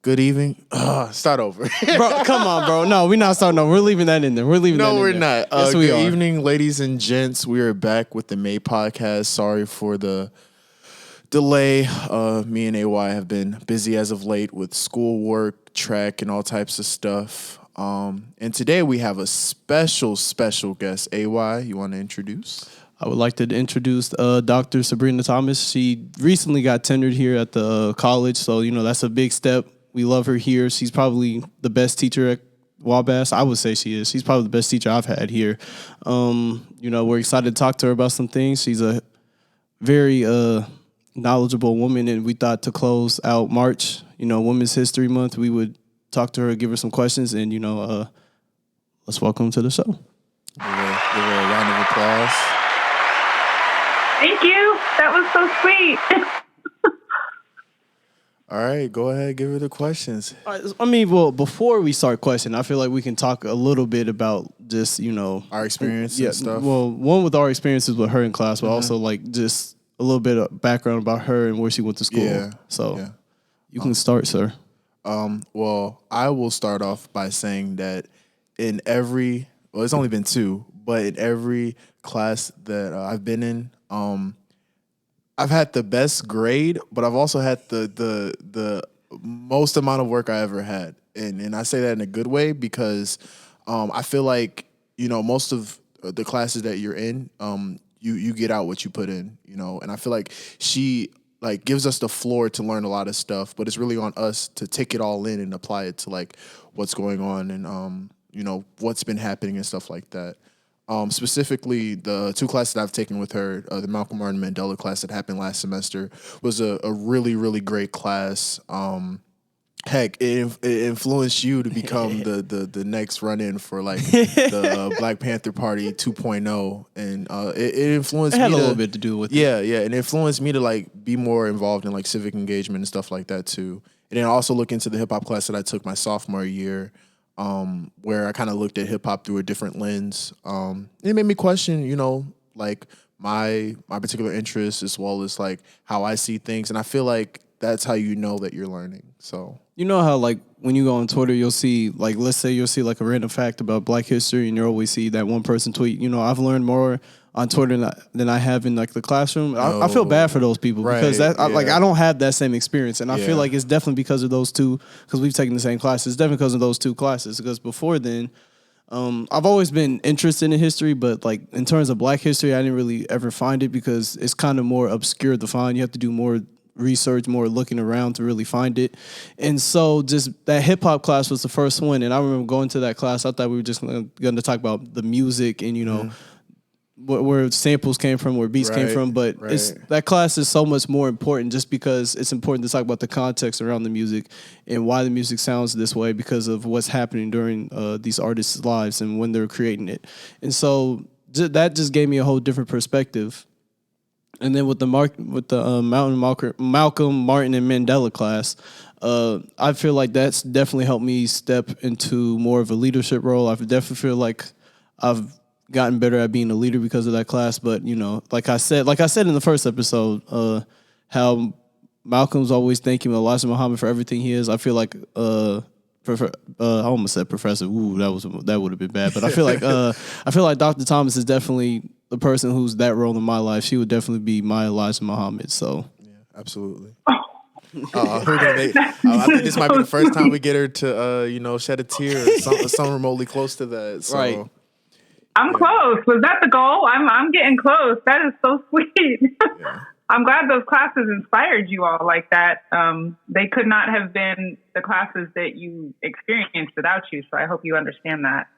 Good evening. Start over. Bro, come on, bro. No, we're not starting over. We're leaving that in there. We're leaving that in there. No, we're not. Yes, we good are. evening, ladies and gents. We are back with the M.A.Y podcast. Sorry for the delay. Me and M.A.Y have been busy as of late with schoolwork, track, and all types of stuff. And today we have a special guest. M.A.Y, you want to introduce? I would like to introduce Dr. Sabrina Thomas. She recently got tenured here at the college, so, that's a big step. We love her here. She's probably the best teacher at Wabash. I would say she is. She's probably the best teacher I've had here. We're excited to talk to her about some things. She's a very knowledgeable woman, and we thought to close out March, Women's History Month, we would talk to her, give her some questions, and, let's welcome to the show. Give her a round of applause. Thank you. That was so sweet. All right, go ahead, give her the questions. Before we start questioning, I feel like we can talk a little bit about just, our experience and stuff. Well, one with our experiences with her in class, but also like just a little bit of background about her and where she went to school. You can start, sir. Well, I will start off by saying that it's only been two, but in every class that I've been in, I've had the best grade, but I've also had the most amount of work I ever had. And I say that in a good way because I feel like, most of the classes that you're in, you get out what you put in, and I feel like she gives us the floor to learn a lot of stuff, but it's really on us to take it all in and apply it to what's going on and, what's been happening and stuff like that. Specifically, the two classes that I've taken with her, the Malcolm Martin Mandela class that happened last semester, was a really, really great class. Heck, it influenced you to become the next run-in for the Black Panther Party 2.0, and it influenced me. It had a little bit to do with it. Yeah, and it influenced me to be more involved in civic engagement and stuff like that too. And then also look into the hip hop class that I took my sophomore year. Where I kind of looked at hip hop through a different lens. It made me question, my particular interests as well as how I see things, and I feel like that's how you know that you're learning. So how when you go on Twitter, you'll see let's say you'll see a random fact about Black history, and you always see that one person tweet. I've learned more on Twitter than I have in the classroom. I feel bad for those people because I don't have that same experience, and I feel like it's definitely because of those two, because we've taken the same classes. It's definitely because of those two classes, because before then, I've always been interested in history, but in terms of Black history, I didn't really ever find it because it's kind of more obscure to find. You have to do more research, more looking around to really find it. And so just that hip hop class was the first one, and I remember going to that class, I thought we were just going to talk about the music and where samples came from, where beats came from, but that class is so much more important just because it's important to talk about the context around the music and why the music sounds this way because of what's happening during these artists' lives and when they're creating it. And so that just gave me a whole different perspective. And then with the Malcolm Martin and Mandela class, I feel like that's definitely helped me step into more of a leadership role. I definitely feel like I've gotten better at being a leader because of that class. But like I said in the first episode, how Malcolm's always thanking Elijah Muhammad for everything he is. I feel like I almost said Professor. Ooh, that would have been bad. But I feel like Dr. Thomas is definitely the person who's that role in my life. She would definitely be my Elijah Muhammad. So yeah, absolutely. I think this might be the first time we get her to shed a tear or something remotely close to that. So. Right. I'm close. Was that the goal? I'm getting close. That is so sweet. Yeah. I'm glad those classes inspired you all like that. They could not have been the classes that you experienced without you. So I hope you understand that.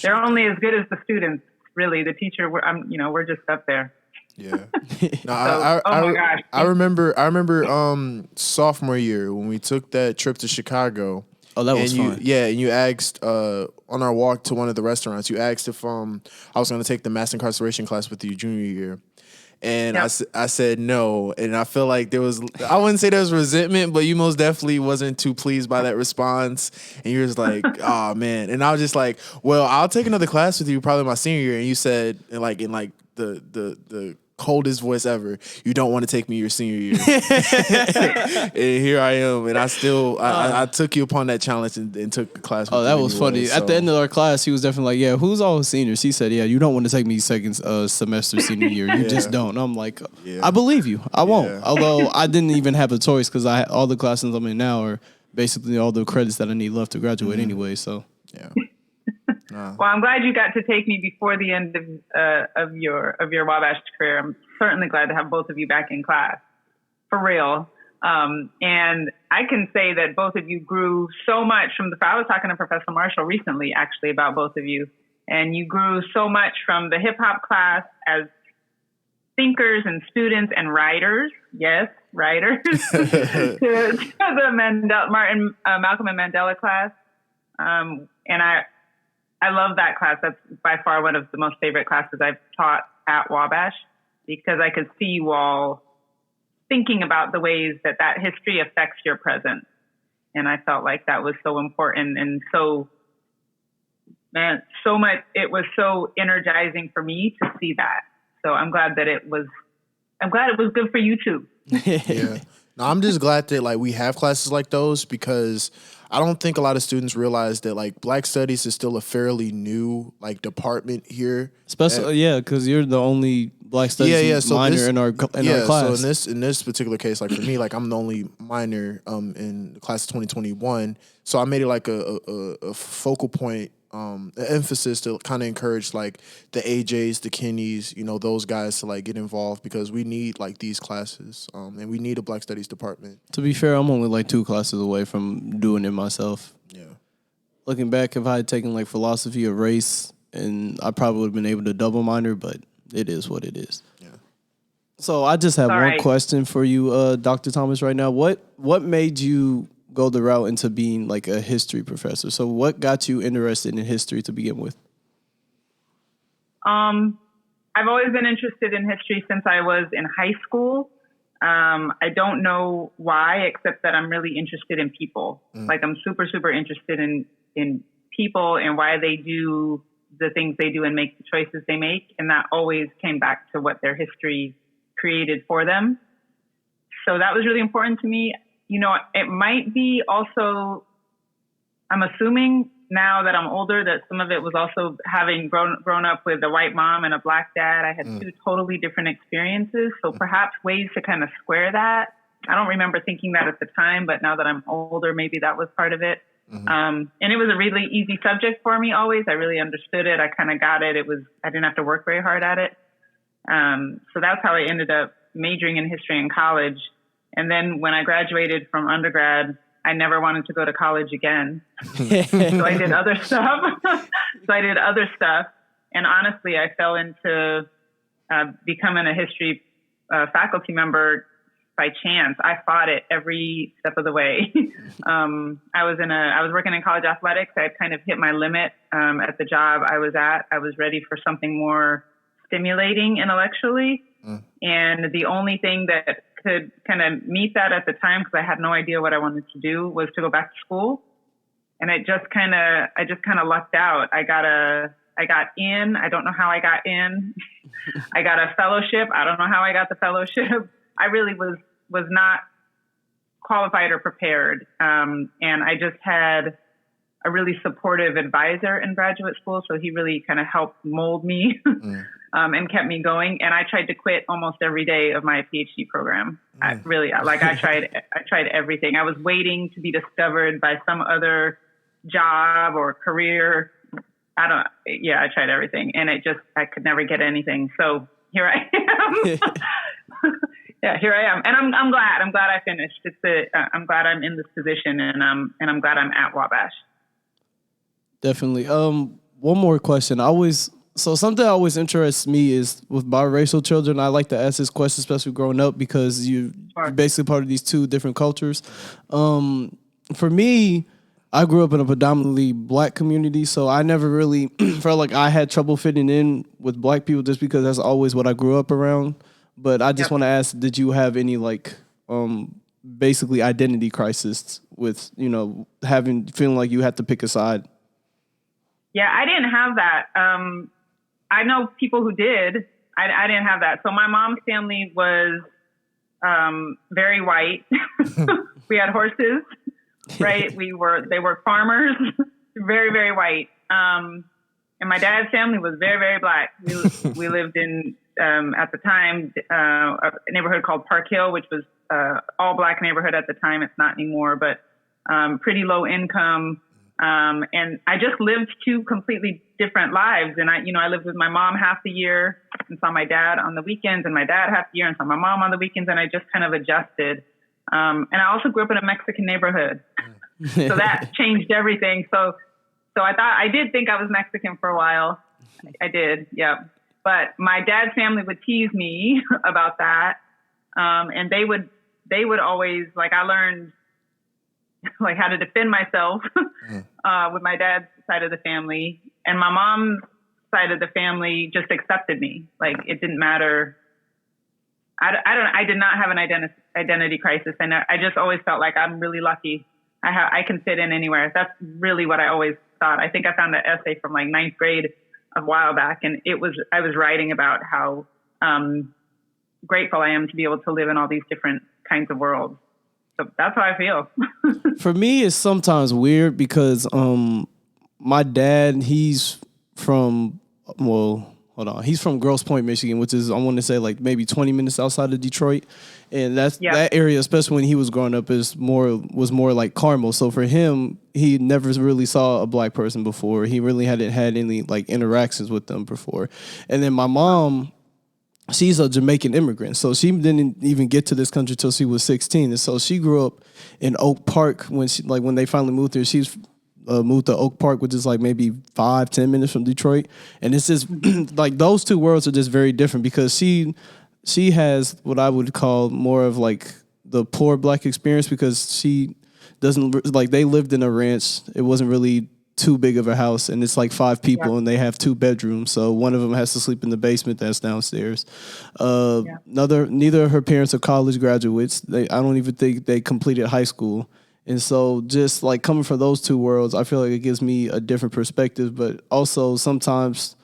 They're only as good as the students. Really, the teacher. We're just up there. Yeah. No, my gosh. I remember sophomore year when we took that trip to Chicago. Oh, that was fun. Yeah, and you asked on our walk to one of the restaurants, you asked if I was going to take the mass incarceration class with you junior year. And yep. I said no, and I feel like I wouldn't say there was resentment, but you most definitely wasn't too pleased by that response. And you were just like, oh man. And I was just like, well, I'll take another class with you probably my senior year. And you said in the coldest voice ever. You don't want to take me your senior year. And here I am, and I took you upon that challenge and took the class. Oh, that was funny. At the end of our class, he was definitely like, "Yeah, who's all seniors?" He said, "Yeah, you don't want to take me second semester senior year. You just don't." And I'm like, I believe you. I won't. Although I didn't even have a choice because all the classes I'm in now are basically all the credits that I need left to graduate anyway. So yeah. Well, I'm glad you got to take me before the end of your Wabash career. I'm certainly glad to have both of you back in class, for real. And I can say that both of you grew so much I was talking to Professor Marshall recently, actually, about both of you. And you grew so much from the hip hop class as thinkers and students and writers. Yes, writers. to the Malcolm and Mandela class. And I love that class. That's by far one of the most favorite classes I've taught at Wabash, because I could see you all thinking about the ways that history affects your present. And I felt like that was so important and so much. It was so energizing for me to see that. So I'm glad it was good for you too. Yeah. No, I'm just glad that like we have classes like those, because I don't think a lot of students realize that like Black Studies is still a fairly new like department here. Especially, because you're the only Black Studies minor in our class. So in this particular case, like for me, like I'm the only minor in the class of 2021. So I made it like a focal point, an emphasis to kind of encourage like the AJs, the Kennys, those guys to like get involved, because we need like these classes, and we need a Black Studies department. To be fair, I'm only like 2 classes away from doing it myself. Yeah. Looking back, if I had taken like philosophy or race, and I probably would have been able to double minor, but it is what it is. Yeah. So I just have one question for you, Dr. Thomas, right now. What made you go the route into being like a history professor? So what got you interested in history to begin with? I've always been interested in history since I was in high school. I don't know why, except that I'm really interested in people. Like I'm super, super interested in people and why they do the things they do and make the choices they make. And that always came back to what their history created for them. So that was really important to me. It might be also, I'm assuming now that I'm older, that some of it was also having grown up with a white mom and a Black dad. I had 2 totally different experiences. So perhaps ways to kind of square that. I don't remember thinking that at the time, but now that I'm older, maybe that was part of it. And it was a really easy subject for me always. I really understood it. I kind of got it. I didn't have to work very hard at it. So that's how I ended up majoring in history in college. And then when I graduated from undergrad, I never wanted to go to college again. So I did other stuff. And honestly, I fell into becoming a history faculty member by chance. I fought it every step of the way. I was working in college athletics. I had kind of hit my limit at the job I was at. I was ready for something more stimulating intellectually. And the only thing that could kind of meet that at the time, because I had no idea what I wanted to do, was to go back to school. And I just kind of lucked out. I got in. I don't know how I got in. I got a fellowship. I don't know how I got the fellowship. I really was not qualified or prepared. And I just had a really supportive advisor in graduate school. So he really kind of helped mold me and kept me going. And I tried to quit almost every day of my PhD program. I tried everything. I was waiting to be discovered by some other job or career. I tried everything, and I could never get anything. So here I am. Yeah, here I am. And I'm glad I finished. I'm glad I'm in this position, and I'm glad I'm at Wabash. Definitely. One more question. Something that always interests me is with biracial children. I like to ask this question, especially growing up, because you're basically part of these 2 different cultures. For me, I grew up in a predominantly Black community, so I never really felt like I had trouble fitting in with Black people just because that's always what I grew up around. But I just want to ask, did you have any basically identity crisis with, feeling like you had to pick a side? Yeah, I didn't have that. I know people who did. I didn't have that. So my mom's family was very white. We had horses, right? They were farmers, very, very white. And my dad's family was very, very black. We lived in, at the time, a neighborhood called Park Hill, which was all black neighborhood at the time. It's not anymore, but pretty low income. And I just lived two completely different lives. And I lived with my mom half the year and saw my dad on the weekends, and my dad half the year and saw my mom on the weekends. And I just kind of adjusted. And I also grew up in a Mexican neighborhood. So that changed everything. So I did think I was Mexican for a while. I did. Yeah. But my dad's family would tease me about that. And they would always, like, I learned like how to defend myself with my dad's side of the family, and my mom's side of the family just accepted me. Like, it didn't matter. I did not have an identity crisis, and I just always felt like I'm really lucky. I can fit in anywhere. That's really what I always thought. I think I found an essay from like 9th grade a while back, and I was writing about how grateful I am to be able to live in all these different kinds of worlds. So that's how I feel. For me, it's sometimes weird because my dad, he's from Grosse Pointe, Michigan, which is, I want to say, like maybe 20 minutes outside of Detroit. And that area, especially when he was growing up, was more like Carmel. So for him, he never really saw a black person before. He really hadn't had any like interactions with them before. And then my mom, she's a Jamaican immigrant, so she didn't even get to this country till she was 16, and so she grew up in Oak Park when they finally moved here. She's moved to Oak Park, which is like maybe 5-10 minutes from Detroit, and it's just like those two worlds are just very different because she has what I would call more of like the poor black experience because she doesn't like they lived in a ranch. It wasn't really too big of a house, and it's like 5 people and they have 2 bedrooms, so one of them has to sleep in the basement that's downstairs. Neither of her parents are college graduates. I don't even think they completed high school, and so just like coming from those two worlds, I feel like it gives me a different perspective. But also sometimes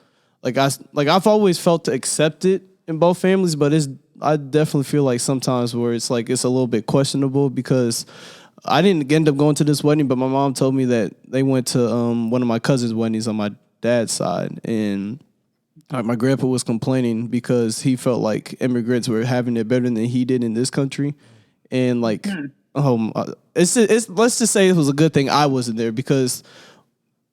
I've always felt accepted in both families, but I definitely feel like sometimes where it's like it's a little bit questionable because I didn't end up going to this wedding, but my mom told me that they went to one of my cousin's weddings on my dad's side, and my grandpa was complaining because he felt like immigrants were having it better than he did in this country, and like, let's just say it was a good thing I wasn't there because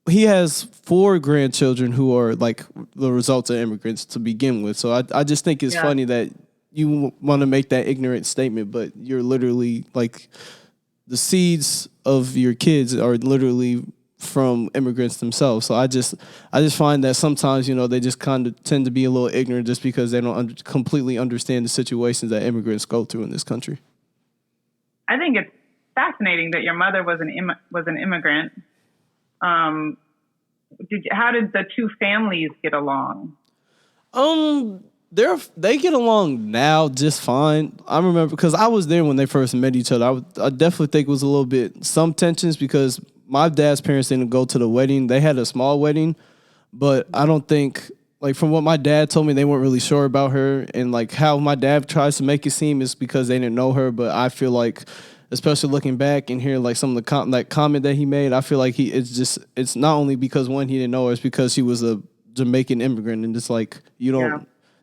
he has 4 grandchildren who are like the results of immigrants to begin with. So I just think it's funny that you want to make that ignorant statement, but you're literally like, the seeds of your kids are literally from immigrants themselves. So I just find that sometimes, they just kind of tend to be a little ignorant just because they don't completely understand the situations that immigrants go through in this country. I think it's fascinating that your mother was an immigrant. How did the two families get along? They get along now just fine. I remember because I was there when they first met each other. I definitely think it was a little bit some tensions because my dad's parents didn't go to the wedding. They had a small wedding, but I don't think, like, from what my dad told me, they weren't really sure about her, and like how my dad tries to make it seem is because they didn't know her. But I feel like, especially looking back and hearing like some of the comment that he made, I feel like it's not only because one, he didn't know her, it's because she was a Jamaican immigrant, and it's like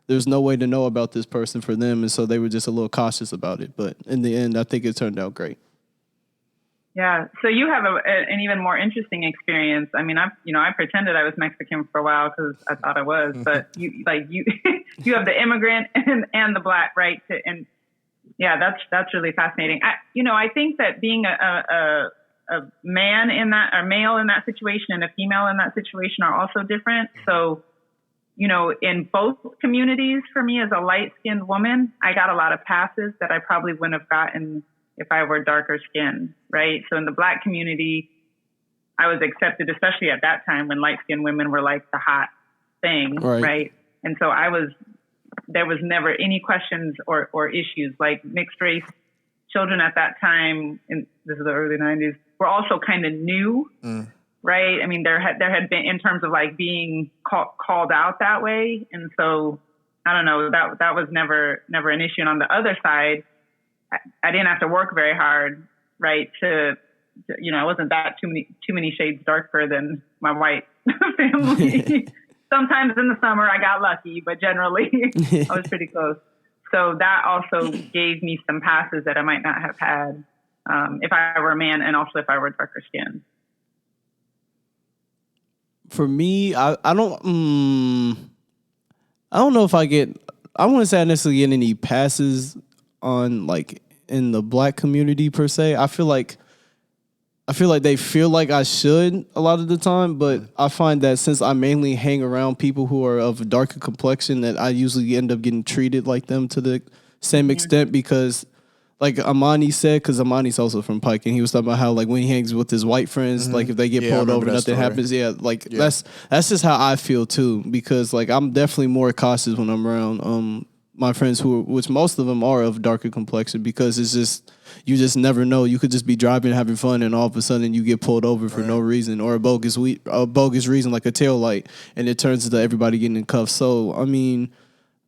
there's no way to know about this person for them, and so they were just a little cautious about it. But in the end, I think it turned out great. Yeah. So you have an even more interesting experience. I mean, I pretended I was Mexican for a while because I thought I was, but you you have the immigrant and the black, right? And yeah, that's really fascinating. I think that being a man in that, or male in that situation, and a female in that situation are also different. So, in both communities, for me as a light-skinned woman, I got a lot of passes that I probably wouldn't have gotten if I were darker skinned, right? So in the black community, I was accepted, especially at that time when light-skinned women were like the hot thing, right? And so there was never any questions or issues. Like, mixed race children at that time, and this is the early 90s, were also kind of new, right? I mean, there had been, in terms of like being called out that way. And so I don't know, that was never an issue. And on the other side, I didn't have to work very hard, right? To I wasn't that too many shades darker than my white family. Sometimes in the summer I got lucky, but generally I was pretty close. So that also gave me some passes that I might not have had if I were a man, and also if I were darker skinned. For me, I don't know if I wouldn't say I necessarily get any passes on like in the black community per se. I feel like they feel like I should a lot of the time, but I find that since I mainly hang around people who are of a darker complexion, that I usually end up getting treated like them to the same extent, because like Amani said, because Amani's also from Pike, and he was talking about how like when he hangs with his white friends, like if they get pulled over, nothing happens. That's just how I feel too, because like I'm definitely more cautious when I'm around my friends which most of them are of darker complexion, because it's just, you just never know. You could just be driving, having fun, and all of a sudden you get pulled over for no reason, or a bogus reason like a tail light, and it turns into everybody getting in cuffs. So I mean,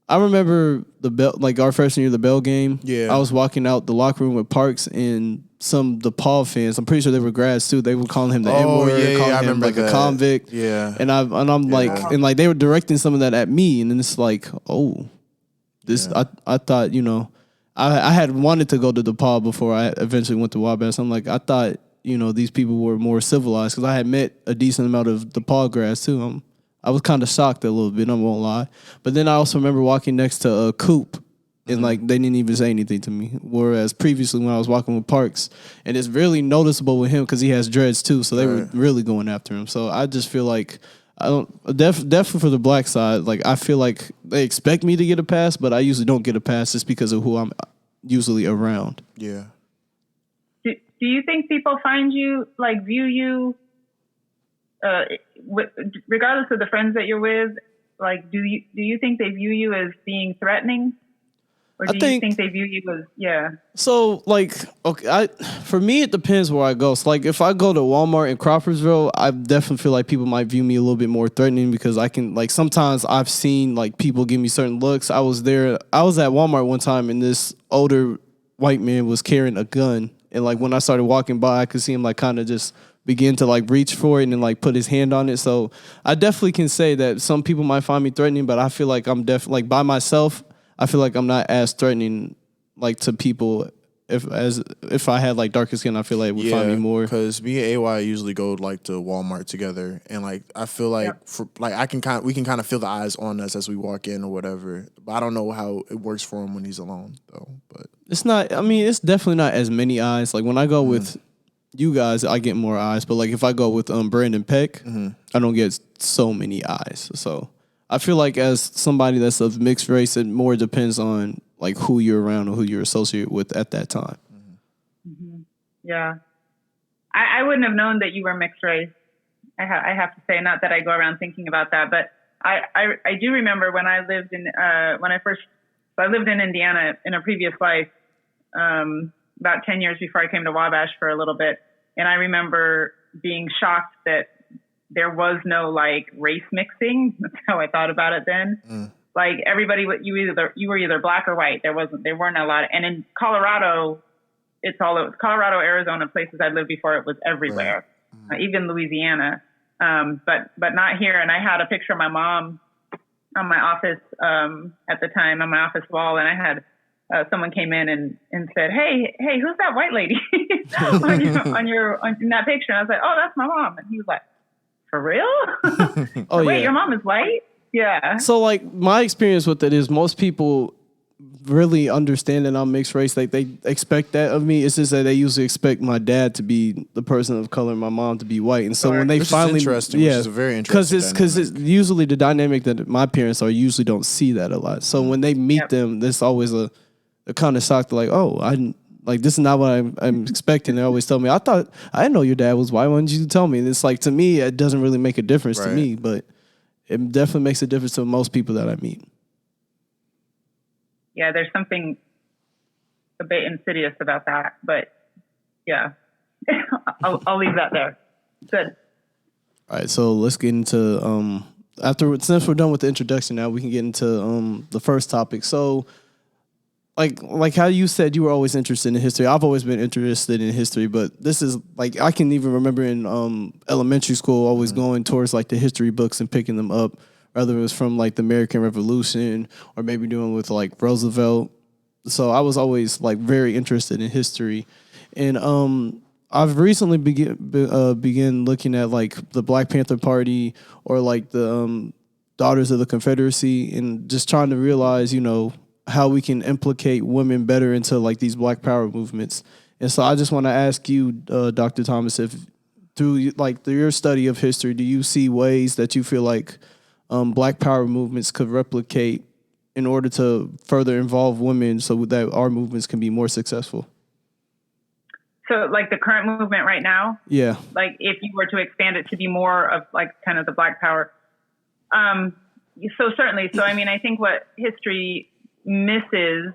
I remember the Bell, like our freshman year, the Bell game. Yeah, I was walking out the locker room with Parks and some DePaul fans. I'm pretty sure they were grads too. They were calling him the N-word, calling him like a convict. Yeah, and I'm like, and like they were directing some of that at me, and then it's like, oh. I thought, I had wanted to go to DePaul before I eventually went to Wabash. I'm like, I thought, these people were more civilized, because I had met a decent amount of DePaul grads too. I was kind of shocked a little bit, I won't lie. But then I also remember walking next to Coop, and like they didn't even say anything to me. Whereas previously when I was walking with Parks, and it's really noticeable with him because he has dreads too, so they were really going after him. So I just feel like definitely for the black side, like I feel like they expect me to get a pass, but I usually don't get a pass just because of who I'm usually around. Yeah. Do you think people find you, like, view you, regardless of the friends that you're with, like, do you think they view you as being threatening? Or do you think they view you as, So, like, okay, for me, it depends where I go. So, like, if I go to Walmart in Crawfordsville, I definitely feel like people might view me a little bit more threatening, because I can, like, sometimes I've seen, like, people give me certain looks. I was at Walmart one time, and this older white man was carrying a gun. And, like, when I started walking by, I could see him, like, kind of just begin to, like, reach for it and then, like, put his hand on it. So, I definitely can say that some people might find me threatening, but I feel like I'm definitely, like, by myself, I feel like I'm not as threatening, like, to people. If I had like darker skin, I feel like it would find me more. Because me and A.Y. usually go like to Walmart together, and like I feel like we can kind of feel the eyes on us as we walk in or whatever. But I don't know how it works for him when he's alone though. But it's not. I mean, it's definitely not as many eyes. Like when I go with you guys, I get more eyes. But like if I go with Brandon Peck, I don't get so many eyes. So I feel like as somebody that's of mixed race, it more depends on like who you're around or who you're associated with at that time. Mm-hmm. Yeah. I wouldn't have known that you were mixed race. I have to say, not that I go around thinking about that, but I do remember when I lived in, I lived in Indiana in a previous life, about 10 years before I came to Wabash for a little bit. And I remember being shocked that there was no like race mixing. That's how I thought about it then. Like everybody, you were either black or white. There weren't a lot. And in Colorado, Colorado, Arizona, places I lived before, it was everywhere, even Louisiana. But not here. And I had a picture of my mom on my office, at the time, on my office wall. And I had, someone came in and said, Hey, who's that white lady in that picture? And I was like, oh, that's my mom. And he was like, for real? Wait, your mom is white? Yeah. So like my experience with it is most people really understand that I'm mixed race. Like they expect that of me. It's just that they usually expect my dad to be the person of color and my mom to be white. And so when they finally, which is a very interesting, because it's usually the dynamic that my parents are usually don't see that a lot. So when they meet them, there's always a kind of shock to like, oh, this is not what I'm expecting. They always tell me, I didn't know your dad was white. Why didn't you tell me? And it's like, to me, it doesn't really make a difference to me, but it definitely makes a difference to most people that I meet. Yeah, there's something a bit insidious about that, but yeah, I'll leave that there. Good. All right, so let's get into Since we're done with the introduction, now we can get into the first topic. So, like how you said you were always interested in history. I've always been interested in history, but this is like I can even remember in elementary school always going towards like the history books and picking them up, whether it was from like the American Revolution or maybe doing with like Roosevelt. So I was always like very interested in history, and I've recently begin looking at like the Black Panther Party or like the Daughters of the Confederacy, and just trying to realize, how we can implicate women better into like these Black Power movements. And so I just want to ask you, Dr. Thomas, if through your study of history, do you see ways that you feel like Black Power movements could replicate in order to further involve women so that our movements can be more successful? So like the current movement right now? Yeah. Like if you were to expand it to be more of like kind of the Black Power. So certainly. So, I mean, I think what history misses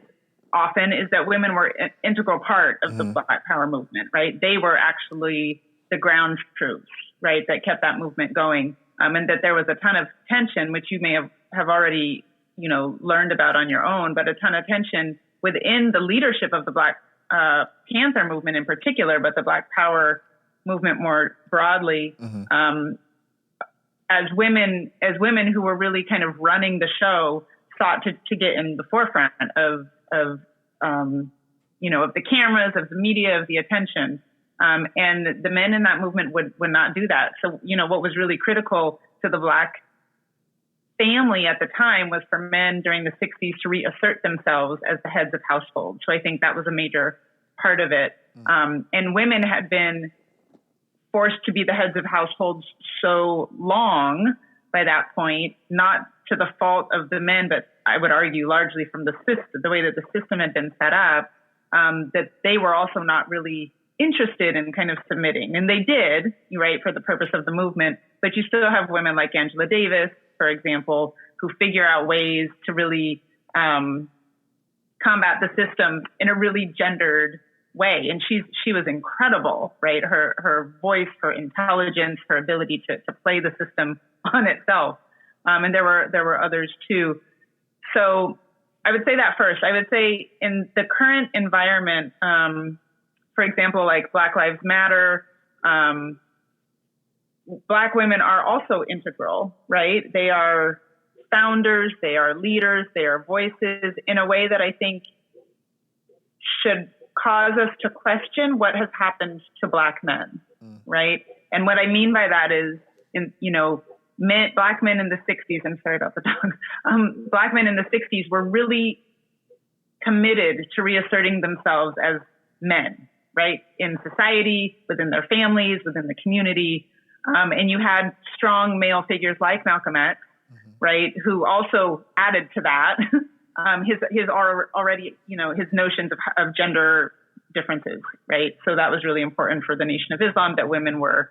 often is that women were an integral part of the Black Power movement, right? They were actually the ground troops, right, that kept that movement going. And that there was a ton of tension, which you may have already, learned about on your own, but a ton of tension within the leadership of the Black Panther movement in particular, but the Black Power movement more broadly, as women who were really kind of running the show sought to get in the forefront of the cameras, of the media, of the attention. And the men in that movement would not do that. So, what was really critical to the Black family at the time was for men during the 60s to reassert themselves as the heads of households. So I think that was a major part of it. And women had been forced to be the heads of households so long by that point, not to the fault of the men, but I would argue largely from the system, the way that the system had been set up, that they were also not really interested in kind of submitting. And they did, right, for the purpose of the movement. But you still have women like Angela Davis, for example, who figure out ways to really combat the system in a really gendered way. And she was incredible, right? Her voice, her intelligence, her ability to play the system on itself. And there were others too. So I would say that first. I would say in the current environment, for example, like Black Lives Matter, Black women are also integral, right? They are founders, they are leaders, they are voices in a way that I think should cause us to question what has happened to Black men, right? And what I mean by that is, Black men in the 60s, I'm sorry about the dog, Black men in the 60s were really committed to reasserting themselves as men, right? In society, within their families, within the community. And you had strong male figures like Malcolm X, right, who also added to that his already, his notions of gender differences, right? So that was really important for the Nation of Islam, that women were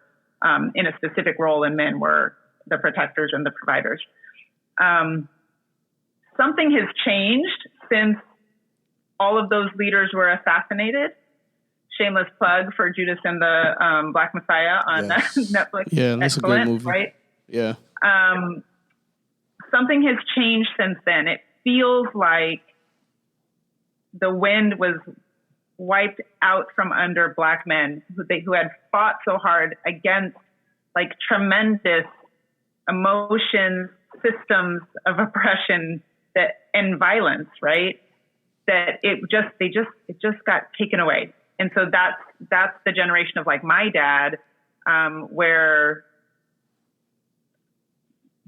in a specific role and men were the protectors and the providers. Something has changed since all of those leaders were assassinated. Shameless plug for Judas and the Black Messiah on Netflix. Yeah, that's a great movie. Right? Yeah. Something has changed since then. It feels like the wind was wiped out from under Black men who had fought so hard against like tremendous emotions, systems of oppression and violence, right? That it just got taken away. And so that's the generation of like my dad, where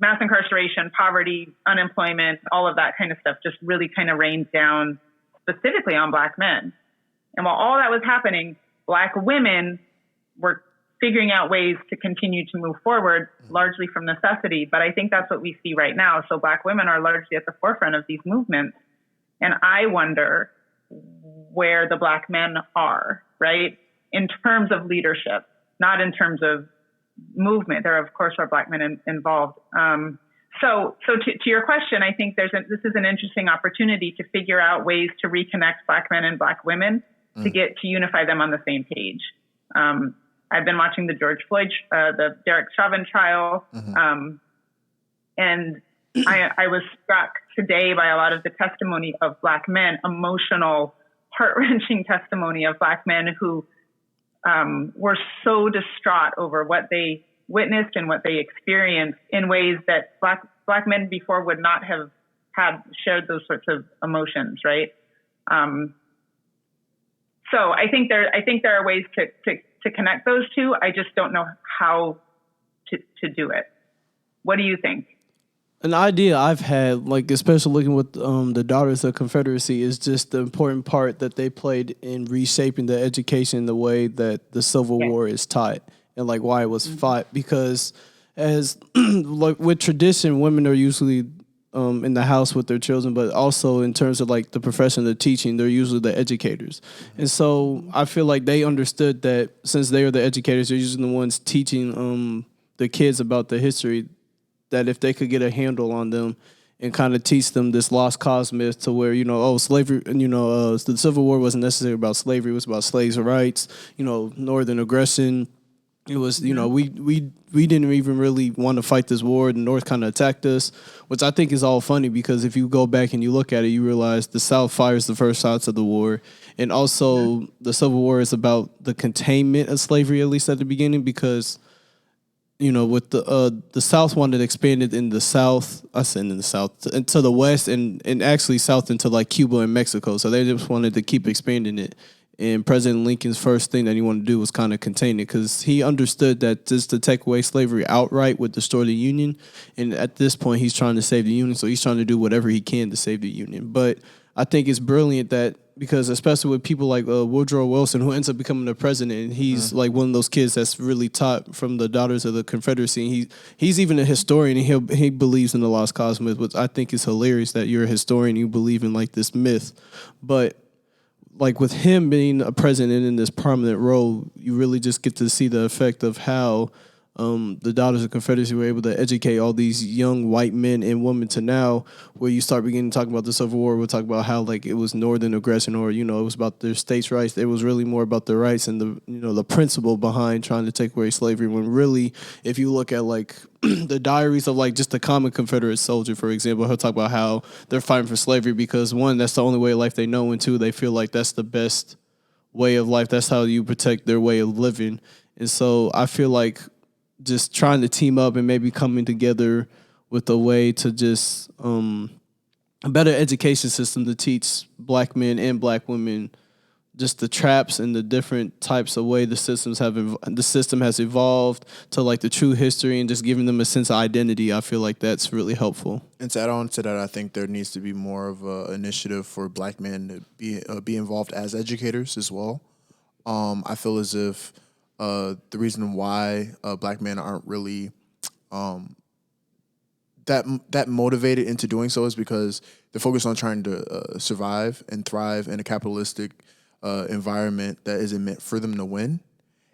mass incarceration, poverty, unemployment, all of that kind of stuff just really kind of rained down specifically on Black men. And while all that was happening, Black women were figuring out ways to continue to move forward, largely from necessity. But I think that's what we see right now. So Black women are largely at the forefront of these movements. And I wonder where the Black men are, right? In terms of leadership, not in terms of movement. There, of course, are Black men involved. So to your question, I think this is an interesting opportunity to figure out ways to reconnect Black men and Black women to unify them on the same page. I've been watching the George Floyd, the Derek Chauvin trial. And I was struck today by a lot of the testimony of Black men, emotional, heart-wrenching testimony of Black men who were so distraught over what they witnessed and what they experienced in ways that Black men before would not have had shared those sorts of emotions, right? So I think there are ways to connect those two. I just don't know how to do it. What do you think? An idea I've had, like especially looking with the Daughters of Confederacy, is just the important part that they played in reshaping the education the way that the Civil War is taught and like why it was fought. Because as like with tradition, women are usually in the house with their children, but also in terms of like the profession of teaching, they're usually the educators. And so I feel like they understood that since they are the educators, they're usually the ones teaching the kids about the history, that if they could get a handle on them and kind of teach them this lost cause myth to where, slavery, the Civil War wasn't necessarily about slavery, it was about slaves' rights, Northern aggression. It was, we didn't even really want to fight this war. The North kind of attacked us, which I think is all funny because if you go back and you look at it, you realize the South fires the first shots of the war. And also the Civil War is about the containment of slavery, at least at the beginning, because with the South wanted expanded in the South, in the South, into the West, and actually South into like Cuba and Mexico. So they just wanted to keep expanding it. And President Lincoln's first thing that he wanted to do was kind of contain it because he understood that just to take away slavery outright would destroy the Union. And at this point, he's trying to save the Union. So he's trying to do whatever he can to save the Union. But I think it's brilliant that because especially with people like Woodrow Wilson, who ends up becoming the president, and he's like one of those kids that's really taught from the Daughters of the Confederacy. And he's even a historian, and he believes in the lost cause myth, which I think is hilarious that you're a historian, you believe in like this myth. But like with him being a president in this prominent role, you really just get to see the effect of how the Daughters of Confederacy were able to educate all these young white men and women to now where you start beginning to talk about the Civil War. We'll talk about how like it was Northern aggression or, it was about their states' rights. It was really more about their rights and the principle behind trying to take away slavery when really, if you look at like the diaries of like just a common Confederate soldier, for example, he'll talk about how they're fighting for slavery because one, that's the only way of life they know, and two, they feel like that's the best way of life. That's how you protect their way of living. And so I feel like just trying to team up and maybe coming together with a way to just a better education system to teach Black men and Black women just the traps and the different types of way the system has evolved to like the true history and just giving them a sense of identity. I feel like that's really helpful. And to add on to that, I think there needs to be more of an initiative for Black men to be involved as educators as well. I feel as if the reason why Black men aren't really that motivated into doing so is because they're focused on trying to survive and thrive in a capitalistic environment that isn't meant for them to win.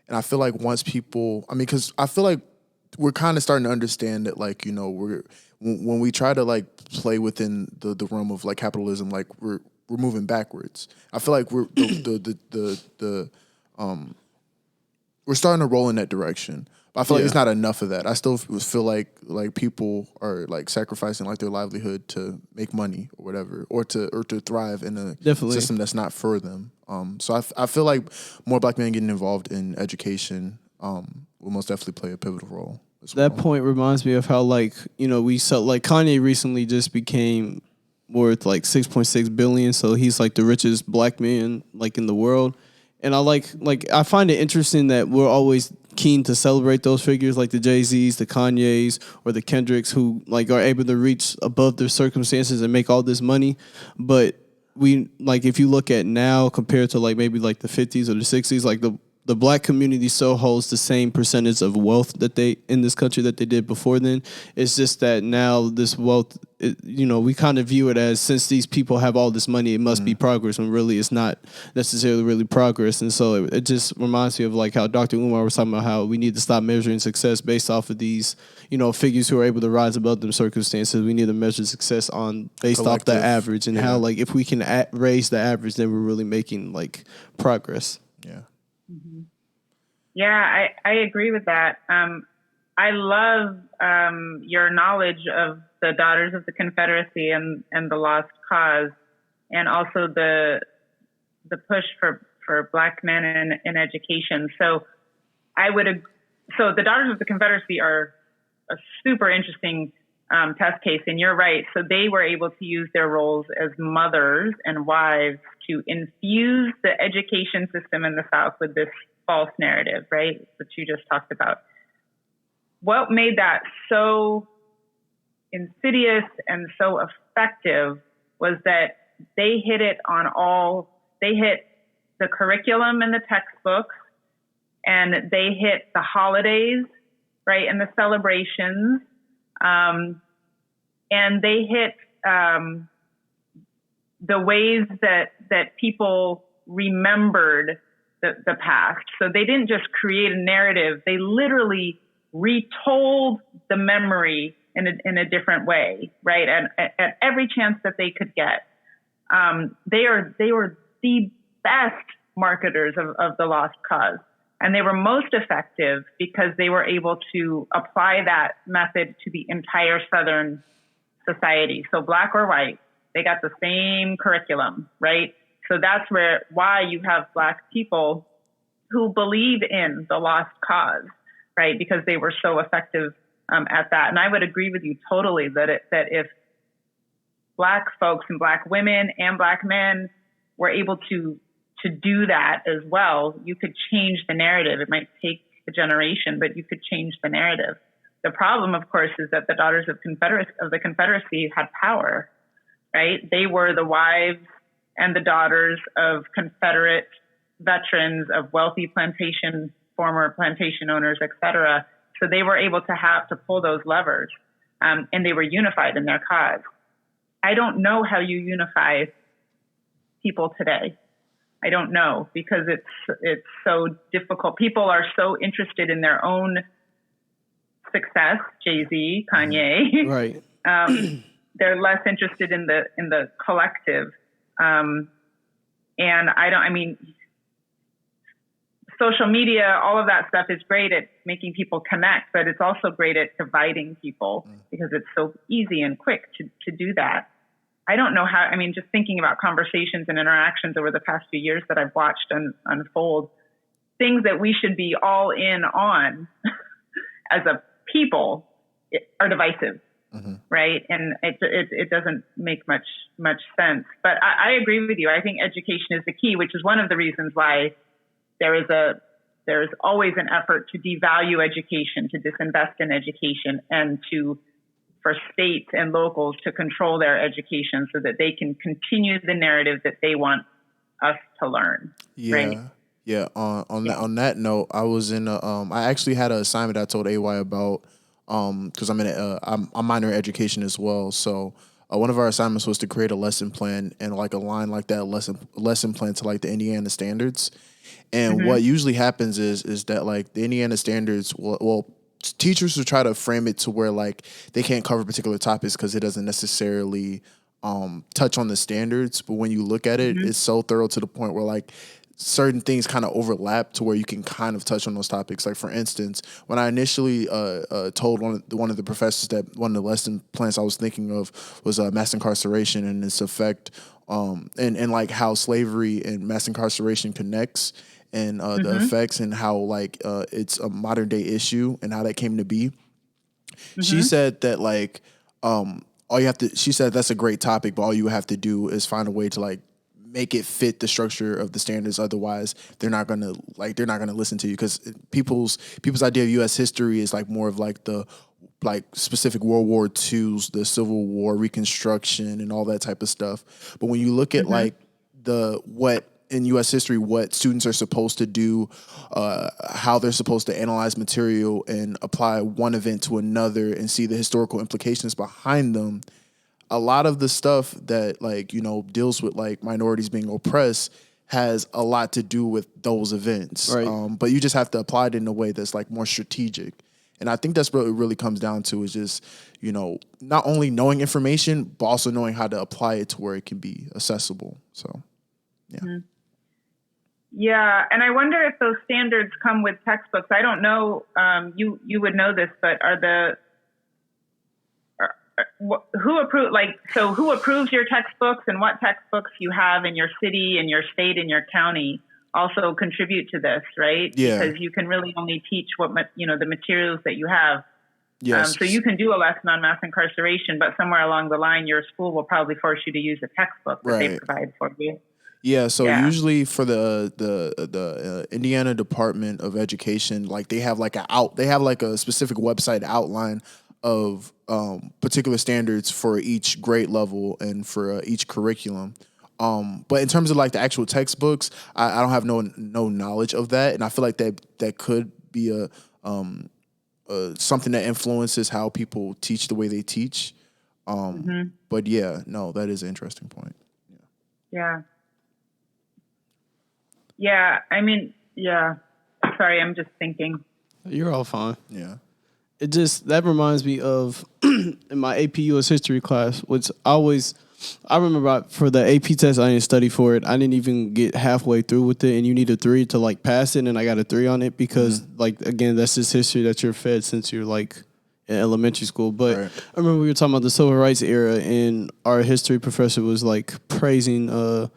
And I feel like once people, because I feel like we're kind of starting to understand that, like, when we try to like play within the realm of like capitalism, like we're moving backwards. I feel like we're we're starting to roll in that direction. But I feel like it's not enough of that. I still feel like people are like sacrificing like their livelihood to make money or whatever, or to thrive in a system that's not for them. So I feel like more Black men getting involved in education will most definitely play a pivotal role. That point reminds me of how like we saw like Kanye recently just became worth like $6.6 billion, so he's like the richest Black man like in the world. And I find it interesting that we're always keen to celebrate those figures like the Jay-Z's, the Kanye's, or the Kendricks who like are able to reach above their circumstances and make all this money. But we like if you look at now compared to like maybe like the 50s or the 60s, like the Black community still holds the same percentage of wealth that they in this country that they did before then. It's just that now this wealth, we kind of view it as since these people have all this money, it must be progress, when really it's not necessarily really progress. And so it just reminds me of like how Dr. Umar was talking about how we need to stop measuring success based off of these, figures who are able to rise above them circumstances. We need to measure success based off the average and how like if we can raise the average, then we're really making like progress. Yeah. Mm-hmm. Yeah, I agree with that. I love your knowledge of the Daughters of the Confederacy and the Lost Cause, and also the push for Black men in education. So so the Daughters of the Confederacy are a super interesting test case, and you're right. So they were able to use their roles as mothers and wives to infuse the education system in the South with this false narrative, right, that you just talked about. What made that so insidious and so effective was that they hit the curriculum in the textbooks, and they hit the holidays, right, and the celebrations, and they hit the ways that people remembered the past. So they didn't just create a narrative; they literally retold the memory in a different way, right? And at every chance that they could get, they were the best marketers of the Lost Cause. And they were most effective because they were able to apply that method to the entire Southern society. So Black or white, they got the same curriculum, right? So that's why you have Black people who believe in the Lost Cause, right? Because they were so effective at that. And I would agree with you totally that if Black folks and Black women and Black men were able to do that as well, you could change the narrative. It might take a generation, but you could change the narrative. The problem, of course, is that the Daughters of the Confederacy had power, right? They were the wives and the daughters of Confederate veterans, of wealthy former plantation owners, et cetera. So they were able to pull those levers, and they were unified in their cause. I don't know how you unify people today. I don't know, because it's so difficult. People are so interested in their own success, Jay-Z, Kanye. Right. They're less interested in the collective. Social media, all of that stuff is great at making people connect, but it's also great at dividing people because it's so easy and quick to do that. I don't know how, just thinking about conversations and interactions over the past few years that I've watched unfold, things that we should be all in on as a people are divisive, right? And it doesn't make much sense. But I agree with you. I think education is the key, which is one of the reasons why there is always an effort to devalue education, to disinvest in education, and for states and locals to control their education so that they can continue the narrative that they want us to learn. Yeah. Right? Yeah. On that note, I was in I actually had an assignment I told AY about, cause I'm I'm minor in education as well. So one of our assignments was to create a lesson plan and like align like that lesson plan to like the Indiana standards. And what usually happens is that like the Indiana standards teachers will try to frame it to where like they can't cover particular topics because it doesn't necessarily touch on the standards. But when you look at it, it's so thorough to the point where like certain things kind of overlap to where you can kind of touch on those topics. Like for instance, when I initially told one of the professors that one of the lesson plans I was thinking of was mass incarceration and its effect, and like how slavery and mass incarceration connects, and the effects, and how like it's a modern day issue and how that came to be. She said that like she said that's a great topic, but all you have to do is find a way to like make it fit the structure of the standards. Otherwise, they're not gonna listen to you, because people's idea of U.S. history is like more of like the like specific World War II's, the Civil War, Reconstruction, and all that type of stuff. But when you look at like what in U.S. history, what students are supposed to do, how they're supposed to analyze material and apply one event to another and see the historical implications behind them, a lot of the stuff that like, deals with like minorities being oppressed has a lot to do with those events. Right. But you just have to apply it in a way that's like more strategic. And I think that's what it really comes down to, is just, not only knowing information, but also knowing how to apply it to where it can be accessible. So, yeah. Yeah, and I wonder if those standards come with textbooks. I don't know. You would know this, but who approve who approves your textbooks, and what textbooks you have in your city and your state and your county also contribute to this, right? Yeah. Because you can really only teach what the materials that you have. Yes. So you can do a lesson on mass incarceration, but somewhere along the line, your school will probably force you to use a textbook that they provide for you. Yeah, so usually for the Indiana Department of Education, like they have like a specific website outline of particular standards for each grade level and for each curriculum. But in terms of like the actual textbooks, I don't have no knowledge of that, and I feel like that could be something that influences how people teach the way they teach. But yeah, no, that is an interesting point. Yeah. Yeah, I mean, yeah. Sorry, I'm just thinking. You're all fine. Yeah. That reminds me of in my AP US history class, which I remember for the AP test, I didn't study for it. I didn't even get halfway through with it, and you need a 3 to like pass it, and I got a 3 on it because like, again, that's just history that you're fed since you're like in elementary school. But I remember we were talking about the civil rights era, and our history professor was like praising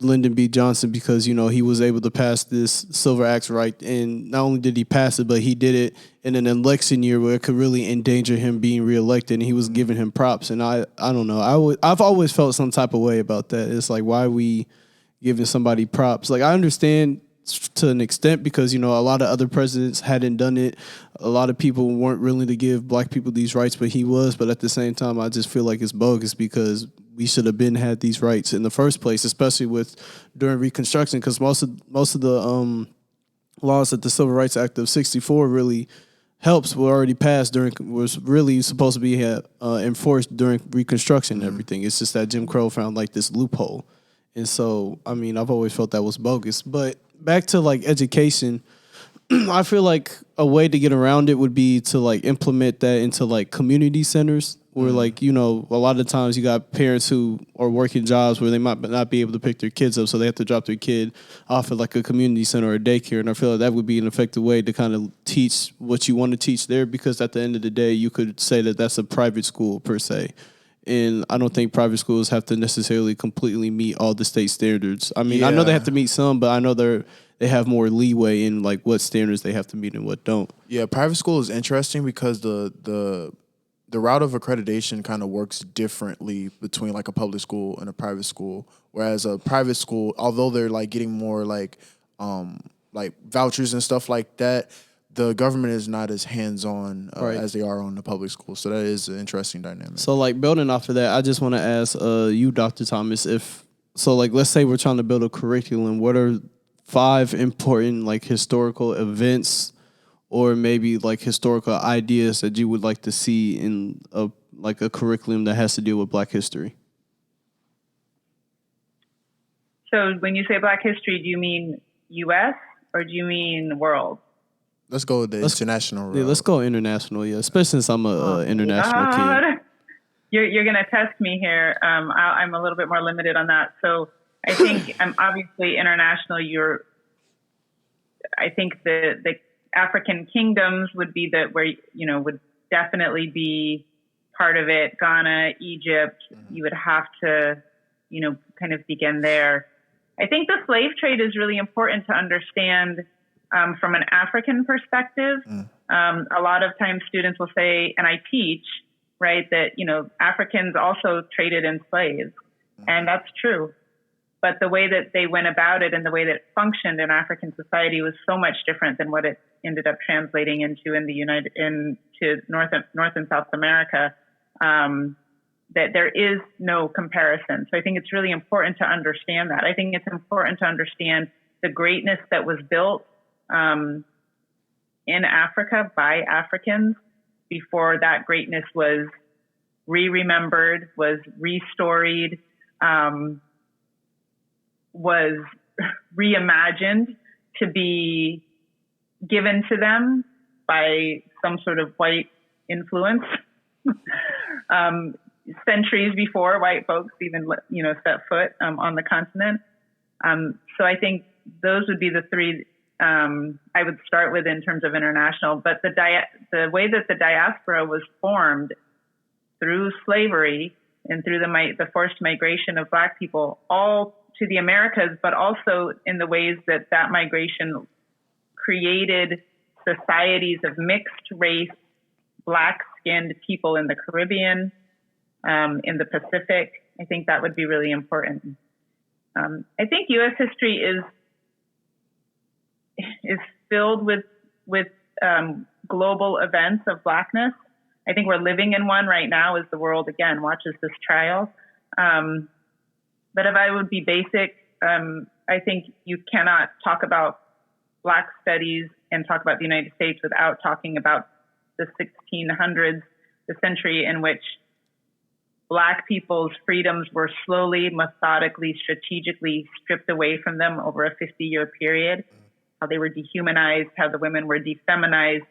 Lyndon B. Johnson because, he was able to pass this Civil Acts right. And not only did he pass it, but he did it in an election year where it could really endanger him being reelected, and he was giving him props. And I don't know. I've always felt some type of way about that. It's like, why are we giving somebody props? Like, I understand to an extent because, a lot of other presidents hadn't done it. A lot of people weren't willing to give black people these rights, but he was. But at the same time, I just feel like it's bogus because we should have had these rights in the first place, especially during Reconstruction, because most of the laws that the Civil Rights Act of '64 really helps were already passed was really supposed to be enforced during Reconstruction and everything. It's just that Jim Crow found like this loophole, and so I mean I've always felt that was bogus. But back to like education, I feel like a way to get around it would be to like implement that into like community centers where like, a lot of times you got parents who are working jobs where they might not be able to pick their kids up. So they have to drop their kid off at like a community center or a daycare. And I feel like that would be an effective way to kind of teach what you want to teach there, because at the end of the day, you could say that that's a private school per se. And I don't think private schools have to necessarily completely meet all the state standards. I mean, I know they have to meet some, but I know they have more leeway in like what standards they have to meet and what don't. Yeah, private school is interesting because the route of accreditation kind of works differently between like a public school and a private school. Whereas a private school, although they're like getting more like vouchers and stuff like that, the government is not as hands-on as they are on the public school. So that is an interesting dynamic. So like building off of that, I just want to ask you, Dr. Thomas, let's say we're trying to build a curriculum, what are 5 important like historical events or maybe like historical ideas that you would like to see in a curriculum that has to deal with Black history? So when you say Black history, do you mean U.S. or do you mean world? Let's go with the international route. Yeah, let's go international, especially since I'm an international kid. You're going to test me here. I'm a little bit more limited on that. So I think obviously international, I think the African kingdoms would be would definitely be part of it. Ghana, Egypt, you would have to, kind of begin there. I think the slave trade is really important to understand from an African perspective. A lot of times students will say, and I teach, right, that, Africans also traded in slaves. And that's true. But the way that they went about it and the way that it functioned in African society was so much different than what it ended up translating into into North and South America, that there is no comparison. So I think it's really important to understand that. I think it's important to understand the greatness that was built in Africa by Africans before that greatness was remembered, was restoried, was reimagined to be given to them by some sort of white influence. Centuries before white folks even, set foot on the continent. So I think those would be the three I would start with in terms of international. But the way that the diaspora was formed through slavery and through the forced migration of Black people all to the Americas, but also in the ways that migration created societies of mixed race, Black-skinned people in the Caribbean, in the Pacific. I think that would be really important. I think U.S. history is filled with global events of Blackness. I think we're living in one right now as the world, again, watches this trial. But if I would be basic, I think you cannot talk about Black studies and talk about the United States without talking about the 1600s, the century in which Black people's freedoms were slowly, methodically, strategically stripped away from them over a 50-year period, how they were dehumanized, how the women were defeminized,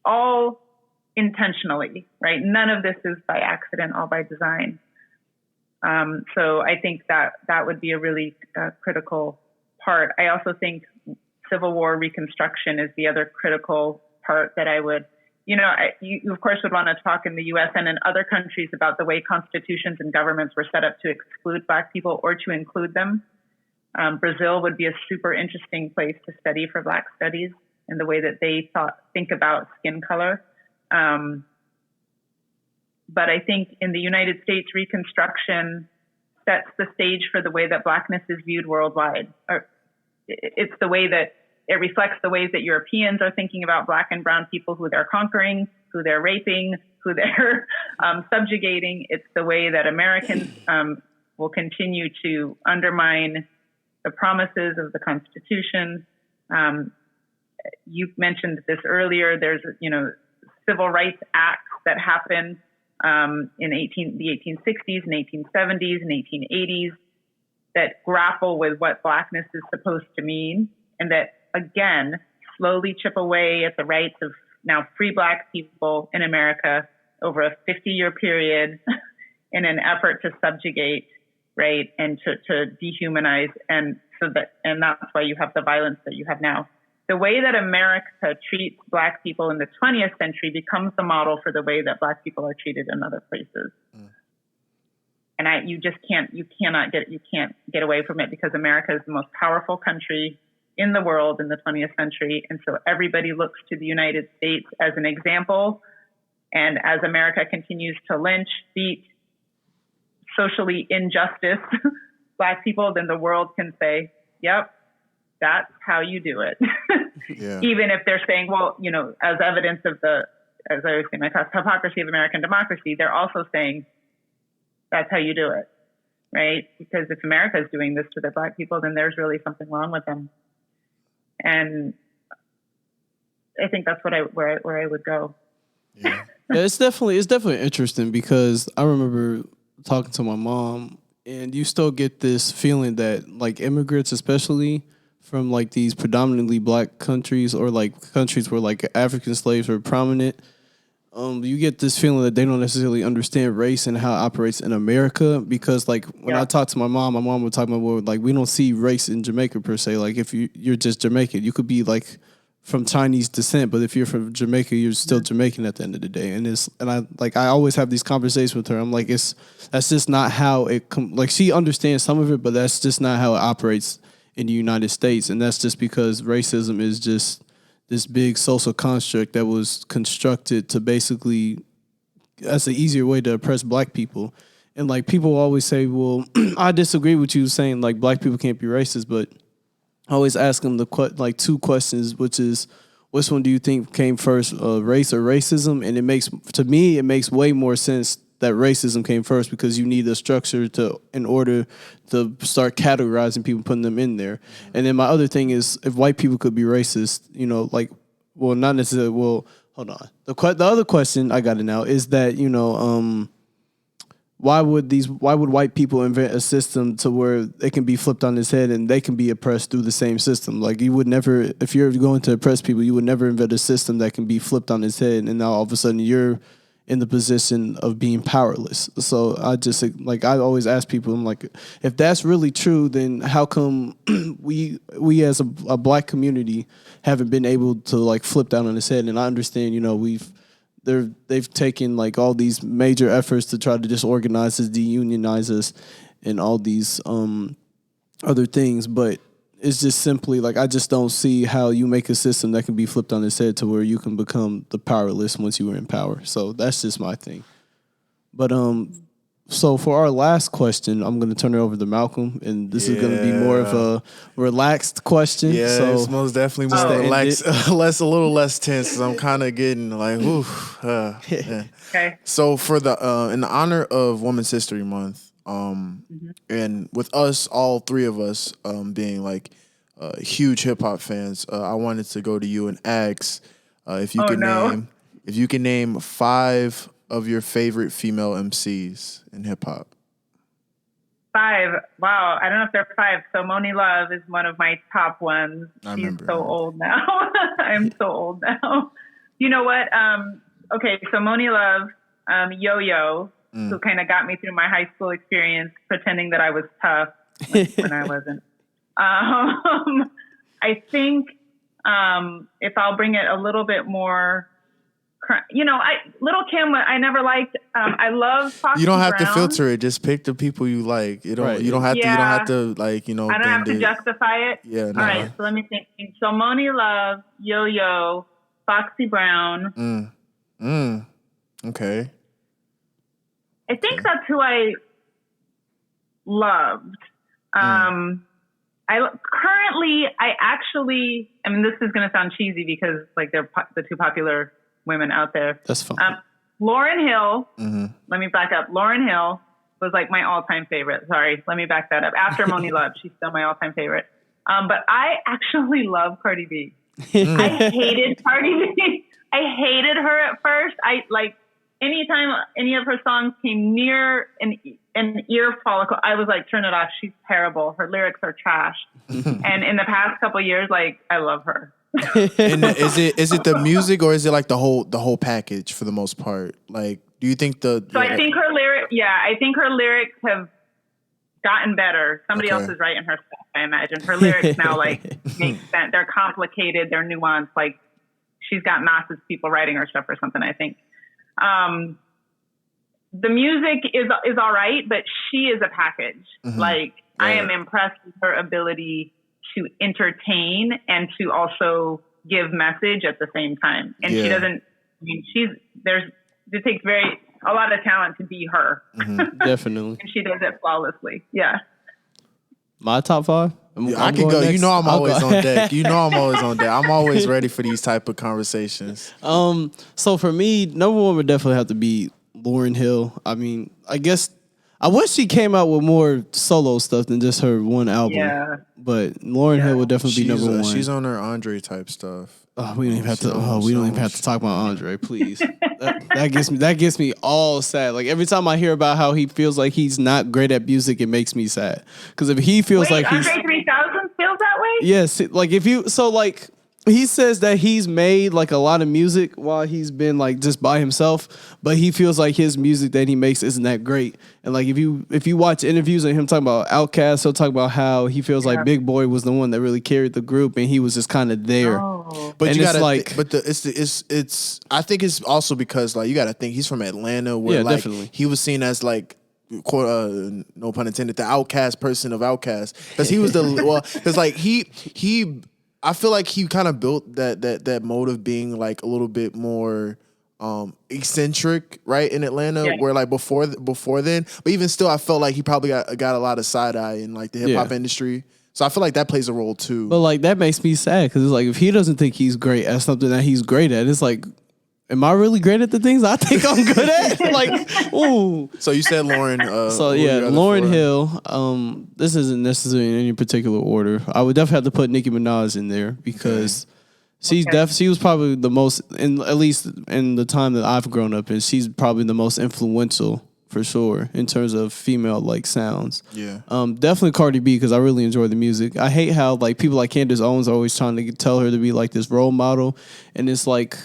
all intentionally, right? None of this is by accident, all by design. So I think that would be a really critical part. I also think Civil War reconstruction is the other critical part that I would, you of course would want to talk in the U.S. and in other countries about the way constitutions and governments were set up to exclude Black people or to include them. Brazil would be a super interesting place to study for Black studies and the way that they think about skin color. But I think in the United States, Reconstruction sets the stage for the way that Blackness is viewed worldwide. It's the way that it reflects the ways that Europeans are thinking about Black and brown people, who they're conquering, who they're raping, who they're subjugating. It's the way that Americans will continue to undermine the promises of the Constitution. You mentioned this earlier. There's, civil rights acts that happened in the 1860s and 1870s and 1880s that grapple with what Blackness is supposed to mean, and that, again, slowly chip away at the rights of now free Black people in America over a 50-year period in an effort to subjugate, right, and to dehumanize, and that's why you have the violence that you have now. The way that America treats Black people in the 20th century becomes the model for the way that Black people are treated in other places. And you can't get away from it, because America is the most powerful country in the world in the 20th century. And so everybody looks to the United States as an example. And as America continues to lynch, beat, socially injustice Black people, then the world can say, yep, that's how you do it. Yeah. Even if they're saying, well, as evidence of as I was saying, my hypocrisy of American democracy, they're also saying that's how you do it, right? Because if America is doing this to the Black people, then there's really something wrong with them. And I think that's where I would go. Yeah, it's definitely interesting, because I remember talking to my mom, and you still get this feeling that, like, immigrants, especially from like these predominantly Black countries, or like countries where like African slaves were prominent, you get this feeling that they don't necessarily understand race and how it operates in America. Because like when I talk to my mom would talk about, well, like, we don't see race in Jamaica per se. Like, if you're just Jamaican, you could be like from Chinese descent, but if you're from Jamaica, you're still Jamaican at the end of the day. I always have these conversations with her. I'm like, that's just not how it like, she understands some of it, but that's just not how it operates in the United States. And that's just because racism is just this big social construct that was constructed to basically, that's an easier way to oppress Black people. And like, people always say, well, I disagree with you saying like Black people can't be racist, but I always ask them like two questions, which is, which one do you think came first, race or racism? And it makes way more sense that racism came first, because you need a structure in order to start categorizing people, putting them in there. And then my other thing is, if white people could be racist, like, well, not necessarily. Well, hold on. The other question I got it now is that, why would white people invent a system to where it can be flipped on its head and they can be oppressed through the same system? Like, you would never, if you're going to oppress people, you would never invent a system that can be flipped on its head, and now all of a sudden you're in the position of being powerless. So I just like I always ask people, I'm like, if that's really true, then how come we as a black community haven't been able to like flip that on its head? And I understand, they've taken like all these major efforts to try to disorganize us, deunionize us, and all these other things, but it's just simply like I just don't see how you make a system that can be flipped on its head to where you can become the powerless once you were in power. So that's just my thing. But so for our last question, I'm going to turn it over to Malcolm, and this is going to be more of a relaxed question. Yeah, so it's most definitely more relaxed, a little less tense. Cause I'm kind of getting like, yeah. Okay. So for the in the honor of Women's History Month, and with us, all three of us, being like huge hip hop fans, I wanted to go to you and ask if you can name 5 of your favorite female MCs in hip hop. 5. Wow. I don't know if they're 5. So Moni Love is one of my top ones. She's so old now. I'm so old now. You know what? Okay. So Moni Love, Yo-Yo, who kind of got me through my high school experience, pretending that I was tough when I wasn't. I think if I'll bring it a little bit more, Little Kim, I never liked. I love Foxy You don't have Brown. to filter it. Just pick the people you like. You don't. Right. You don't have to. You don't have to like. I don't have to justify it. Yeah. All right. So let me think. So Moni Love, Yo-Yo, Foxy Brown. Okay. I think that's who I loved. I mean, this is going to sound cheesy because like they're the 2 popular women out there. That's fine. Lauryn Hill. Let me back up. Lauryn Hill was like my all-time favorite. Sorry, let me back that up. After Moni Love, she's still my all-time favorite. But I actually love Cardi B. I hated Cardi B. I hated her at first. Anytime any of her songs came near an ear follicle, I was like, turn it off. She's terrible. Her lyrics are trash. And in the past couple of years, like, I love her. And is it the music or is it like the whole package for the most part? Like, do you think I think her lyrics have gotten better. Somebody else is writing her stuff, I imagine. Her lyrics now like make sense. They're complicated, they're nuanced. Like she's got massive people writing her stuff or something, I think. The music is all right, but she is a package. Like I am impressed with her ability to entertain and to also give message at the same time. And she doesn't, it takes a lot of talent to be her. Definitely. And she does it flawlessly. Yeah. My top 5? I can go. Next. I'm always on deck. I'm always on deck. I'm always ready for these type of conversations. So for me, number 1 would definitely have to be Lauryn Hill. I mean, I guess I wish she came out with more solo stuff than just her one album. Yeah. But Lauryn Hill would definitely be number 1. She's on her Andre type stuff. We don't even have to. We don't even have to talk about Andre, please. that gets me all sad. Like every time I hear about how he feels like he's not great at music, it makes me sad. Because if he feels like he's Andre 3000 feels that way. Yes, like he says that he's made like a lot of music while he's been like just by himself, but he feels like his music that he makes isn't that great. And like if you watch interviews of him talking about Outkast, he'll talk about how he feels like Big Boy was the one that really carried the group, and he was just kind of there. But and you gotta it's I think it's also because like you gotta think he's from Atlanta, where like definitely. He was seen as like no pun intended, the outcast person of Outkast, because he was because like he. I feel like he kind of built that mode of being like a little bit more eccentric, right, in Atlanta, where like before then, but even still, I felt like he probably got a lot of side eye in like the hip hop industry. So I feel like that plays a role too. But like that makes me sad because it's like if he doesn't think he's great at something that he's great at, it's like, am I really great at the things I think I'm good at? Like, ooh. So you said Lauryn. Lauryn Hill. This isn't necessarily in any particular order. I would definitely have to put Nicki Minaj in there because she was probably the most, at least in the time that I've grown up in, she's probably the most influential for sure in terms of female like sounds. Yeah. Definitely Cardi B because I really enjoy the music. I hate how like people like Candace Owens are always trying to tell her to be like this role model, and it's like,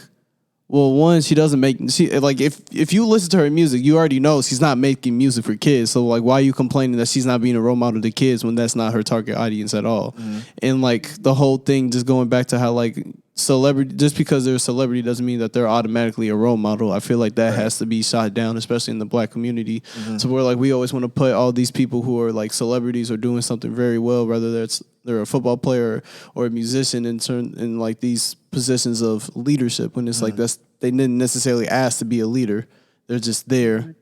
Well, one, she doesn't make like if you listen to her music, you already know she's not making music for kids. So like, why are you complaining that she's not being a role model to kids when that's not her target audience at all? And like the whole thing, just going back to how like celebrity, just because they're a celebrity doesn't mean that they're automatically a role model. I feel like that has to be shot down, especially in the black community. So we're like, we always want to put all these people who are like celebrities or doing something very well, whether they're a football player or a musician in like these positions of leadership, when it's like they didn't necessarily ask to be a leader. They're just there.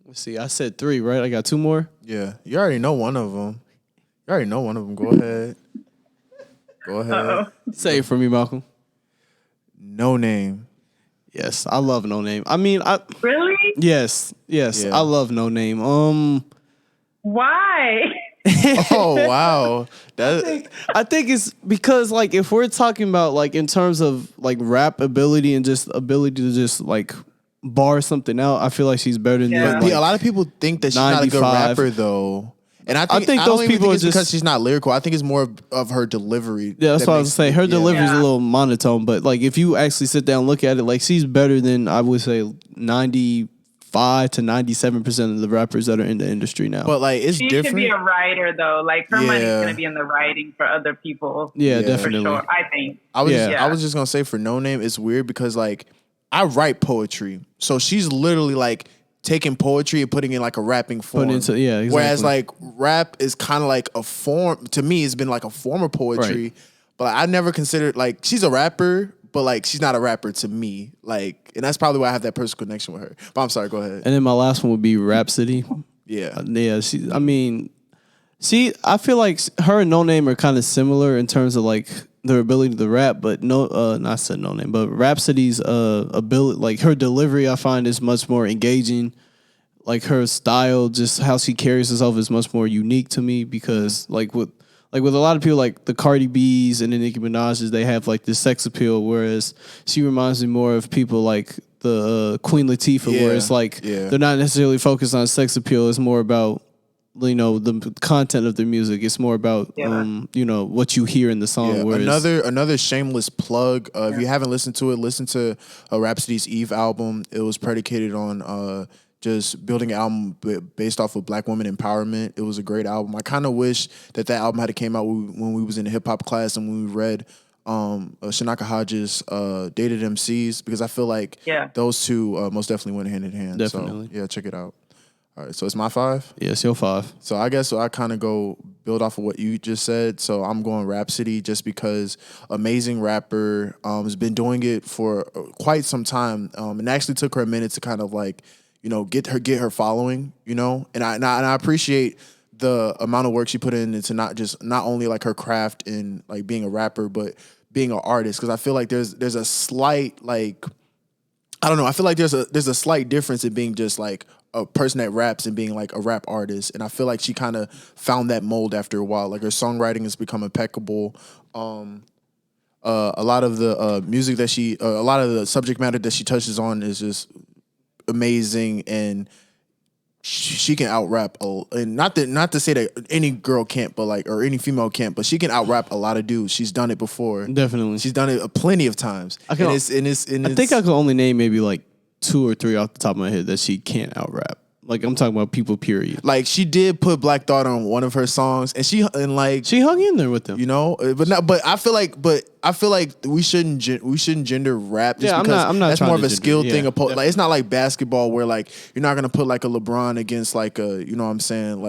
Let's see. I said 3, right? I got 2 more. Yeah, you already know one of them. Go ahead. Uh-oh. Say it for me, Malcolm. No Name. Yes, I love No Name. I mean, Really? yes, Yeah. I love No Name. Why? Oh wow, I think it's because like if we're talking about like in terms of like rap ability and just ability to just like bar something out, I feel like she's better than Yeah. like, a lot of people think that she's not a good 95. rapper though. And I think those don't even people think are it's because just- she's not lyrical. I think it's more of her delivery. Yeah, that's what I was saying. Her delivery is a Yeah. little monotone, but like if you actually sit down and look at it, like she's better than I would say 95 to 97% of the rappers that are in the industry now. But like it's She different. should be a writer, though. Like, her money's Yeah. going to be in the writing for other people. yeah, Yeah. For definitely. sure, I think. I was Yeah. I was just gonna say for No Name, it's weird because like I write poetry, so she's literally like taking poetry and putting it in like a rapping form. Putting into- yeah, exactly. Whereas like rap is kind of like a form to me. It's been like a form of poetry, Right. but I never considered like she's a rapper, but like she's not a rapper to me. Like, and that's probably why I have that personal connection with her. But I'm sorry, go ahead. And then my last one would be Rhapsody. Yeah, Yeah, I feel like her and No Name are kind of similar in terms of like their ability to rap, but not said No Name, but Rhapsody's ability, like her delivery, I find is much more engaging. Like her style, just how she carries herself is much more unique to me because like with a lot of people like the Cardi B's and the Nicki Minaj's, they have like this sex appeal, whereas she reminds me more of people like the Queen Latifah, where it's like they're not necessarily focused on sex appeal. It's more about the content of their music. It's more about what you hear in the song. Yeah, Whereas another shameless plug. If you haven't listened to it, listen to Rhapsody's Eve album. It was predicated on just building an album based off of Black women empowerment. It was a great album. I kind of wish that album had came out when we was in hip hop class and when we read Shanaka Hodges' Dated MCs, because I feel like those two most definitely went hand in hand. Definitely. So yeah, check it out. All right, so it's my 5. yes, your 5. So I guess I kind of go build off of what you just said. So I'm going Rhapsody just because amazing rapper, has been doing it for quite some time. And actually took her a minute to kind of like, get her following, and I appreciate the amount of work she put in into not only like her craft in like being a rapper, but being an artist. Cause I feel like there's a slight like, I don't know. I feel like there's a slight difference in being just like a person that raps and being like a rap artist. And I feel like she kind of found that mold after a while. Like her songwriting has become impeccable. A lot of the music that a lot of the subject matter that she touches on is just amazing, and she can out rap. And not to say that any girl can't, but like, or any female can't, but she can out rap a lot of dudes. She's done it before. Definitely. She's done it plenty of times. I think I could only name maybe like 2 or 3 off the top of my head that she can't out rap. Like I'm talking about people, period. Like she did put Black Thought on one of her songs, and she hung in there with them, But I feel like we shouldn't gender rap. Just because I'm not. That's trying more of to a skill gender, thing. yeah, Like it's not like basketball where like you're not gonna put like a LeBron against like a what I'm saying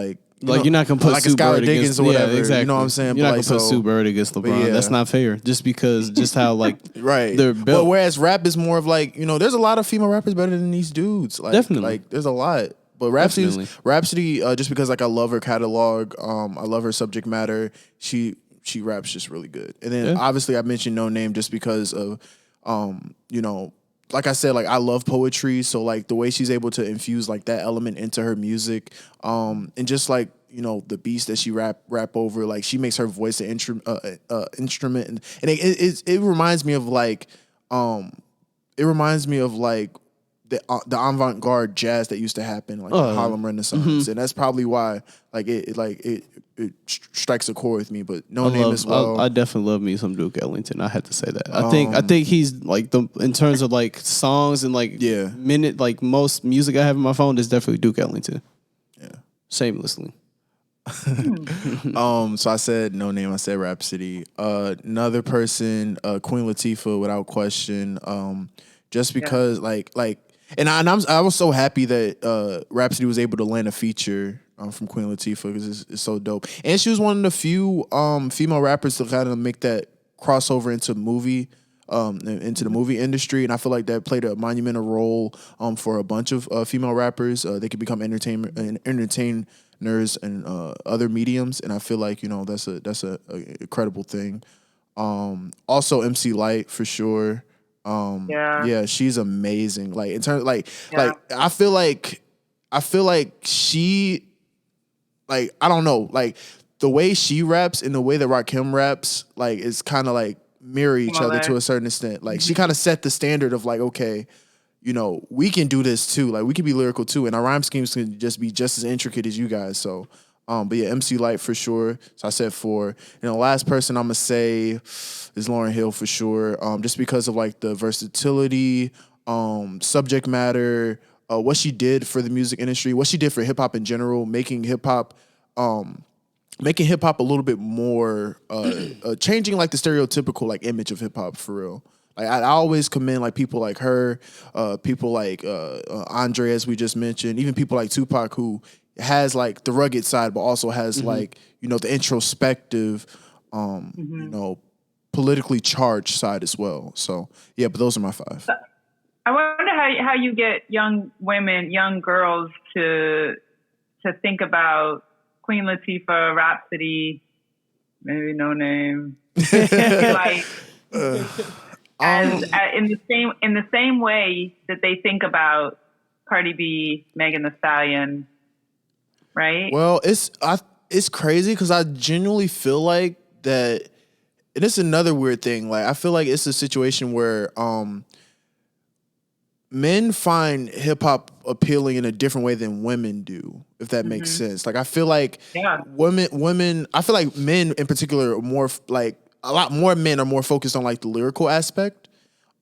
you're not gonna put like a Sue Skylar Bird Diggins against, or whatever. Yeah, exactly. You know what I'm saying? You're not like, gonna put Sue Bird against LeBron. yeah. That's not fair. Just how like right. they're built. But whereas rap is more of like there's a lot of female rappers better than these dudes. Like, Definitely. Like there's a lot. But Rhapsody, just because like I love her catalog, I love her subject matter. She raps just really good. And then obviously I mentioned No Name just because of, like I said, like I love poetry. So like the way she's able to infuse like that element into her music, and just like the beats that she rap over, like she makes her voice an instrument, and it reminds me of like the avant-garde jazz that used to happen, like the Harlem Renaissance, and that's probably why it strikes a chord with me. But No Name as well. I definitely love me some Duke Ellington. I had to say that. I think he's like in terms of like songs and like minute, like most music I have in my phone is definitely Duke Ellington. Yeah, shamelessly. So I said No Name. I said Rhapsody. Another person, Queen Latifah, without question. Just because I was so happy that Rhapsody was able to land a feature from Queen Latifah because it's so dope. And she was one of the few female rappers to kind of make that crossover into the movie industry, and I feel like that played a monumental role for a bunch of female rappers. They could become entertainers and other mediums, and I feel like that's a incredible thing. Also, MC Light for sure. Yeah, she's amazing. Like in terms, like I feel like she, like, I don't know, like the way she raps and the way that Rakim raps, like, is kind of like mirror each other to a certain extent. Like she kind of set the standard of like, okay, we can do this too. Like we can be lyrical too, and our rhyme schemes can just be just as intricate as you guys. So, but yeah, MC Light for sure. So I said 4. And the last person I'm gonna say is Lauryn Hill for sure. Just because of like the versatility, subject matter, what she did for the music industry, what she did for hip hop in general, making hip hop a little bit more, changing like the stereotypical like image of hip hop for real. Like I always commend like people like her, people like Andre, as we just mentioned, even people like Tupac, who has like the rugged side, but also has like the introspective, politically charged side as well. So yeah, but those are my 5. I wonder how you get young women, young girls to think about Queen Latifah, Rhapsody, maybe No Name, like in the same way that they think about Cardi B, Megan Thee Stallion, right? Well, it's crazy because I genuinely feel like that, and it's another weird thing. Like I feel like it's a situation where men find hip hop appealing in a different way than women do, if that makes sense. Like I feel like women, I feel like men in particular are more like, a lot more men are more focused on like the lyrical aspect.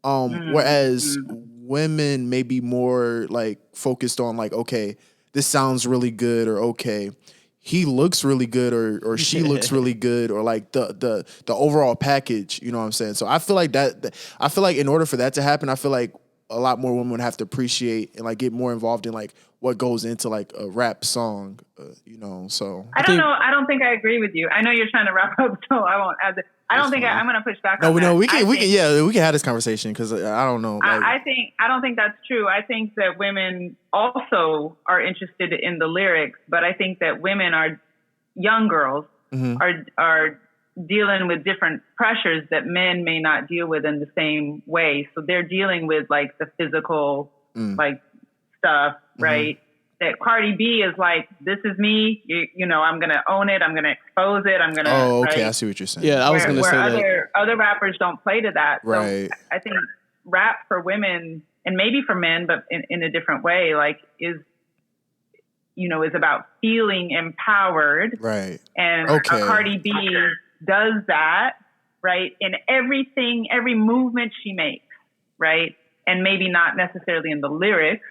Whereas women may be more like focused on like, okay, this sounds really good, or okay, he looks really good, or she looks really good, or like the overall package, you know what I'm saying? So I feel like I feel like in order for that to happen, I feel like a lot more women would have to appreciate and like get more involved in like what goes into like a rap song, so. I don't know. I don't think I agree with you. I know you're trying to wrap up, so I won't add this. I'm going to push back on that. No, we can have this conversation because I don't know. Like, I don't think that's true. I think that women also are interested in the lyrics, but I think that women young girls are dealing with different pressures that men may not deal with in the same way. So they're dealing with like the physical like stuff, right? That Cardi B is like, this is me, I'm going to own it. I'm going to expose it. I'm going to. Oh, okay. Right? I see what you're saying. Yeah, I was going to say that. Other rappers don't play to that. Right. So I think rap for women, and maybe for men, but in a different way, like is about feeling empowered. Right. And Cardi B does that, right? In everything, every movement she makes, right? And maybe not necessarily in the lyrics,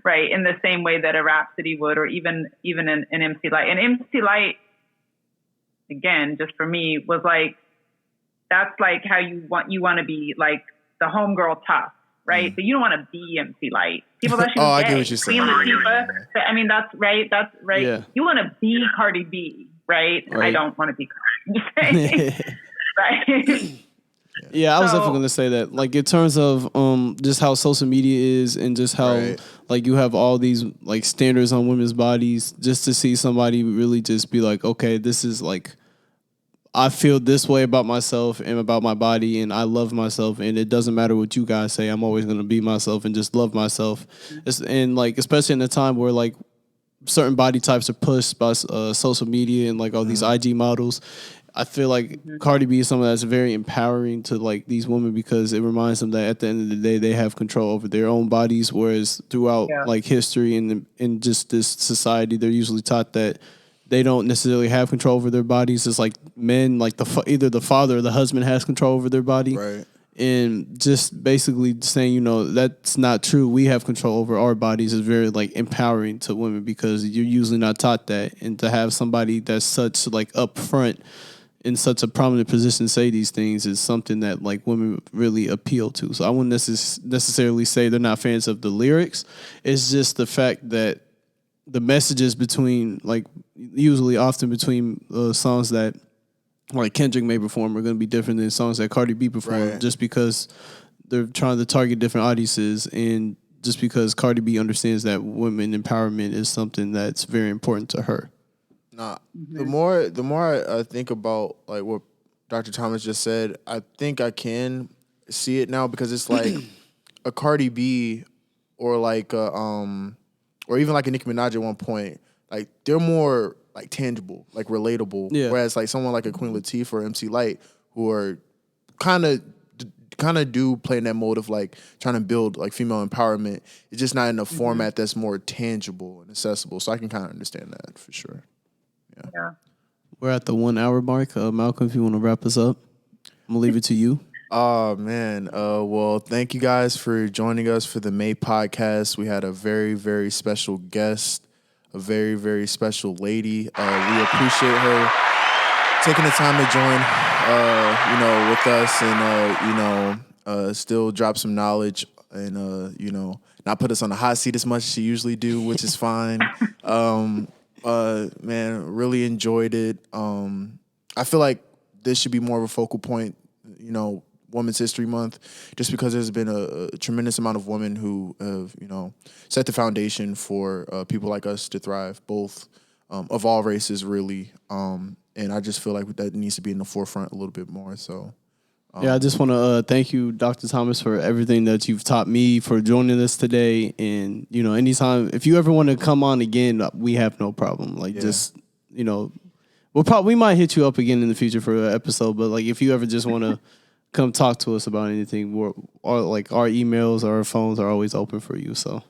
right? In the same way that a Rhapsody would, or even an MC Light. And MC Light, again, just for me, was like, that's like how you want to be like the homegirl tough, right? But you don't want to be MC Light. People thought she was gay. I get what you're saying. I mean, that's right. That's right. Yeah. You want to be Cardi B, right? I don't want to be Cardi B, right? Yeah, I was definitely going to say that. Like in terms of just how social media is, and just how like you have all these like standards on women's bodies, just to see somebody really just be like, okay, this is like, I feel this way about myself and about my body, and I love myself, and it doesn't matter what you guys say. I'm always going to be myself and just love myself. And like, especially in a time where like certain body types are pushed by social media and like all these IG models. I feel like Cardi B is someone that's very empowering to like these women because it reminds them that at the end of the day they have control over their own bodies. Whereas throughout like history and in just this society, they're usually taught that they don't necessarily have control over their bodies. It's like men, like either the father or the husband has control over their body. Right. And just basically saying, you know, that's not true. We have control over our bodies is very like empowering to women because you're usually not taught that. And to have somebody that's such like upfront in such a prominent position say these things is something that like women really appeal to. So I wouldn't necessarily say they're not fans of the lyrics. It's just the fact that the messages between like usually often between songs that like Kendrick may perform are going to be different than songs that Cardi B perform just because they're trying to target different audiences and just because Cardi B understands that women empowerment is something that's very important to her. Nah, the more I think about like what Dr. Thomas just said, I think I can see it now because it's like a Cardi B or like or even like a Nicki Minaj at one point, like they're more like tangible, like relatable. Yeah. Whereas like someone like a Queen Latifah or MC Light who are kind of do play in that mode of like trying to build like female empowerment. It's just not in a format that's more tangible and accessible. So I can kind of understand that for sure. Yeah. We're at the 1 hour mark. Malcolm, if you want to wrap us up, I'm gonna leave it to you. Oh man. Well, thank you guys for joining us for the M.A.Y podcast. We had a very, very special guest, a very, very special lady. We appreciate her taking the time to join, with us and, still drop some knowledge and, not put us on the hot seat as much as she usually do, which is fine. Man, really enjoyed it. I feel like this should be more of a focal point, Women's History Month, just because there's been a tremendous amount of women who have, set the foundation for people like us to thrive, both of all races, really. And I just feel like that needs to be in the forefront a little bit more. So, I just want to thank you, Dr. Thomas, for everything that you've taught me, for joining us today. And, anytime, if you ever want to come on again, we have no problem. Like, just, we might hit you up again in the future for an episode. But, like, if you ever just want to come talk to us about anything, or like our emails or our phones are always open for you. So,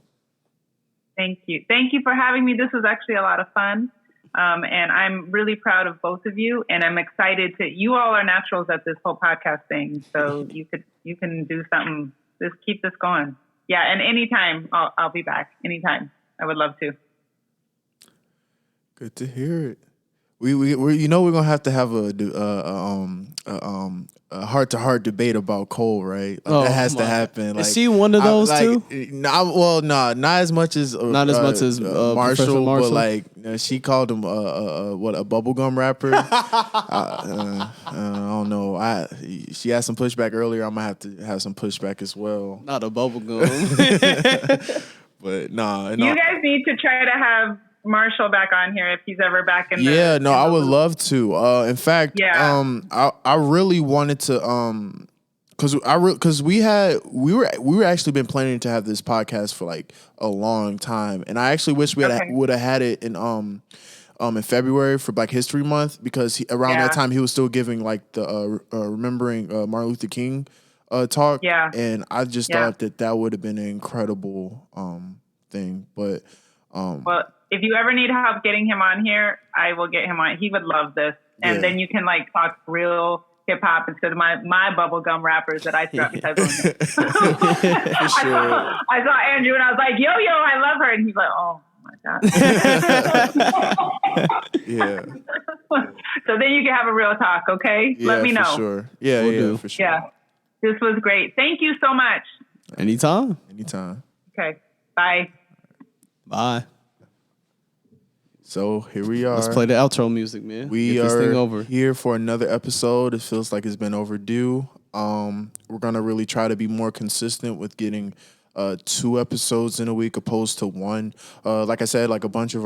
thank you for having me. This was actually a lot of fun. And I'm really proud of both of you, and I'm excited you all are naturals at this whole podcast thing. So you can do something, just keep this going. Yeah. And anytime I'll be back anytime. I would love to. Good to hear it. We're gonna have a heart-to-heart debate about Cole, right? Like, that has to happen. Like, is he one of those too? Not as much as Marshall, but like she called him a bubblegum rapper. I don't know. She had some pushback earlier. I'm gonna have to have some pushback as well. Not a bubblegum. But nah. You guys need to try to have Marshall back on here if he's ever back in the I would love to. In fact, I really wanted to because we were actually been planning to have this podcast for like a long time, and I actually wish we would have had it in February for Black History Month, because around that time he was still giving like the remembering Martin Luther King talk, and I just thought that would have been an incredible thing, but well, if you ever need help getting him on here, I will get him on. He would love this. And then you can like talk real hip hop instead of my bubblegum rappers that I strap besides on him. For sure. I saw Andrew and I was like, yo, I love her. And he's like, oh my God. Yeah. So then you can have a real talk, okay? Let me know. For sure. Yeah, for sure. Yeah. This was great. Thank you so much. Anytime. Okay. Bye. Bye. So here we are. Let's play the outro music, man. We are here for another episode. It feels like it's been overdue. We're gonna really try to be more consistent with getting 2 episodes in a week opposed to 1. Like I said, like a bunch of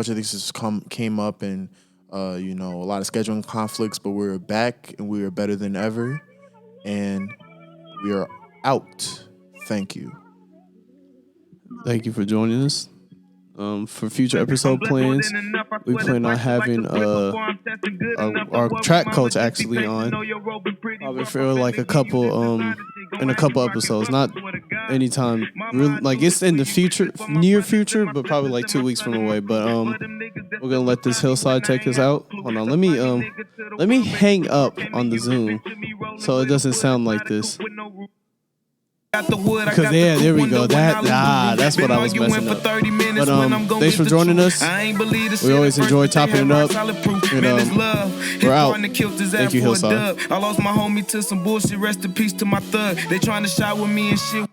things just came up, and a lot of scheduling conflicts. But we're back, and we are better than ever, and we are out. Thank you. Thank you for joining us. For future episode plans, we plan on having our track coach actually on. Probably for like a couple in a couple episodes, not anytime really, like it's in the future, near future, but probably like 2 weeks from away. But we're gonna let this hillside take us out. Hold on, let me hang up on the Zoom so it doesn't sound like this. Because yeah, there we go. That's what I was messing up. But thanks for joining us. We always enjoy topping it up. And we're out. Thank you, Hillside. I lost my homie to some bullshit. Rest in peace to my thug. They trying to shot with me and shit.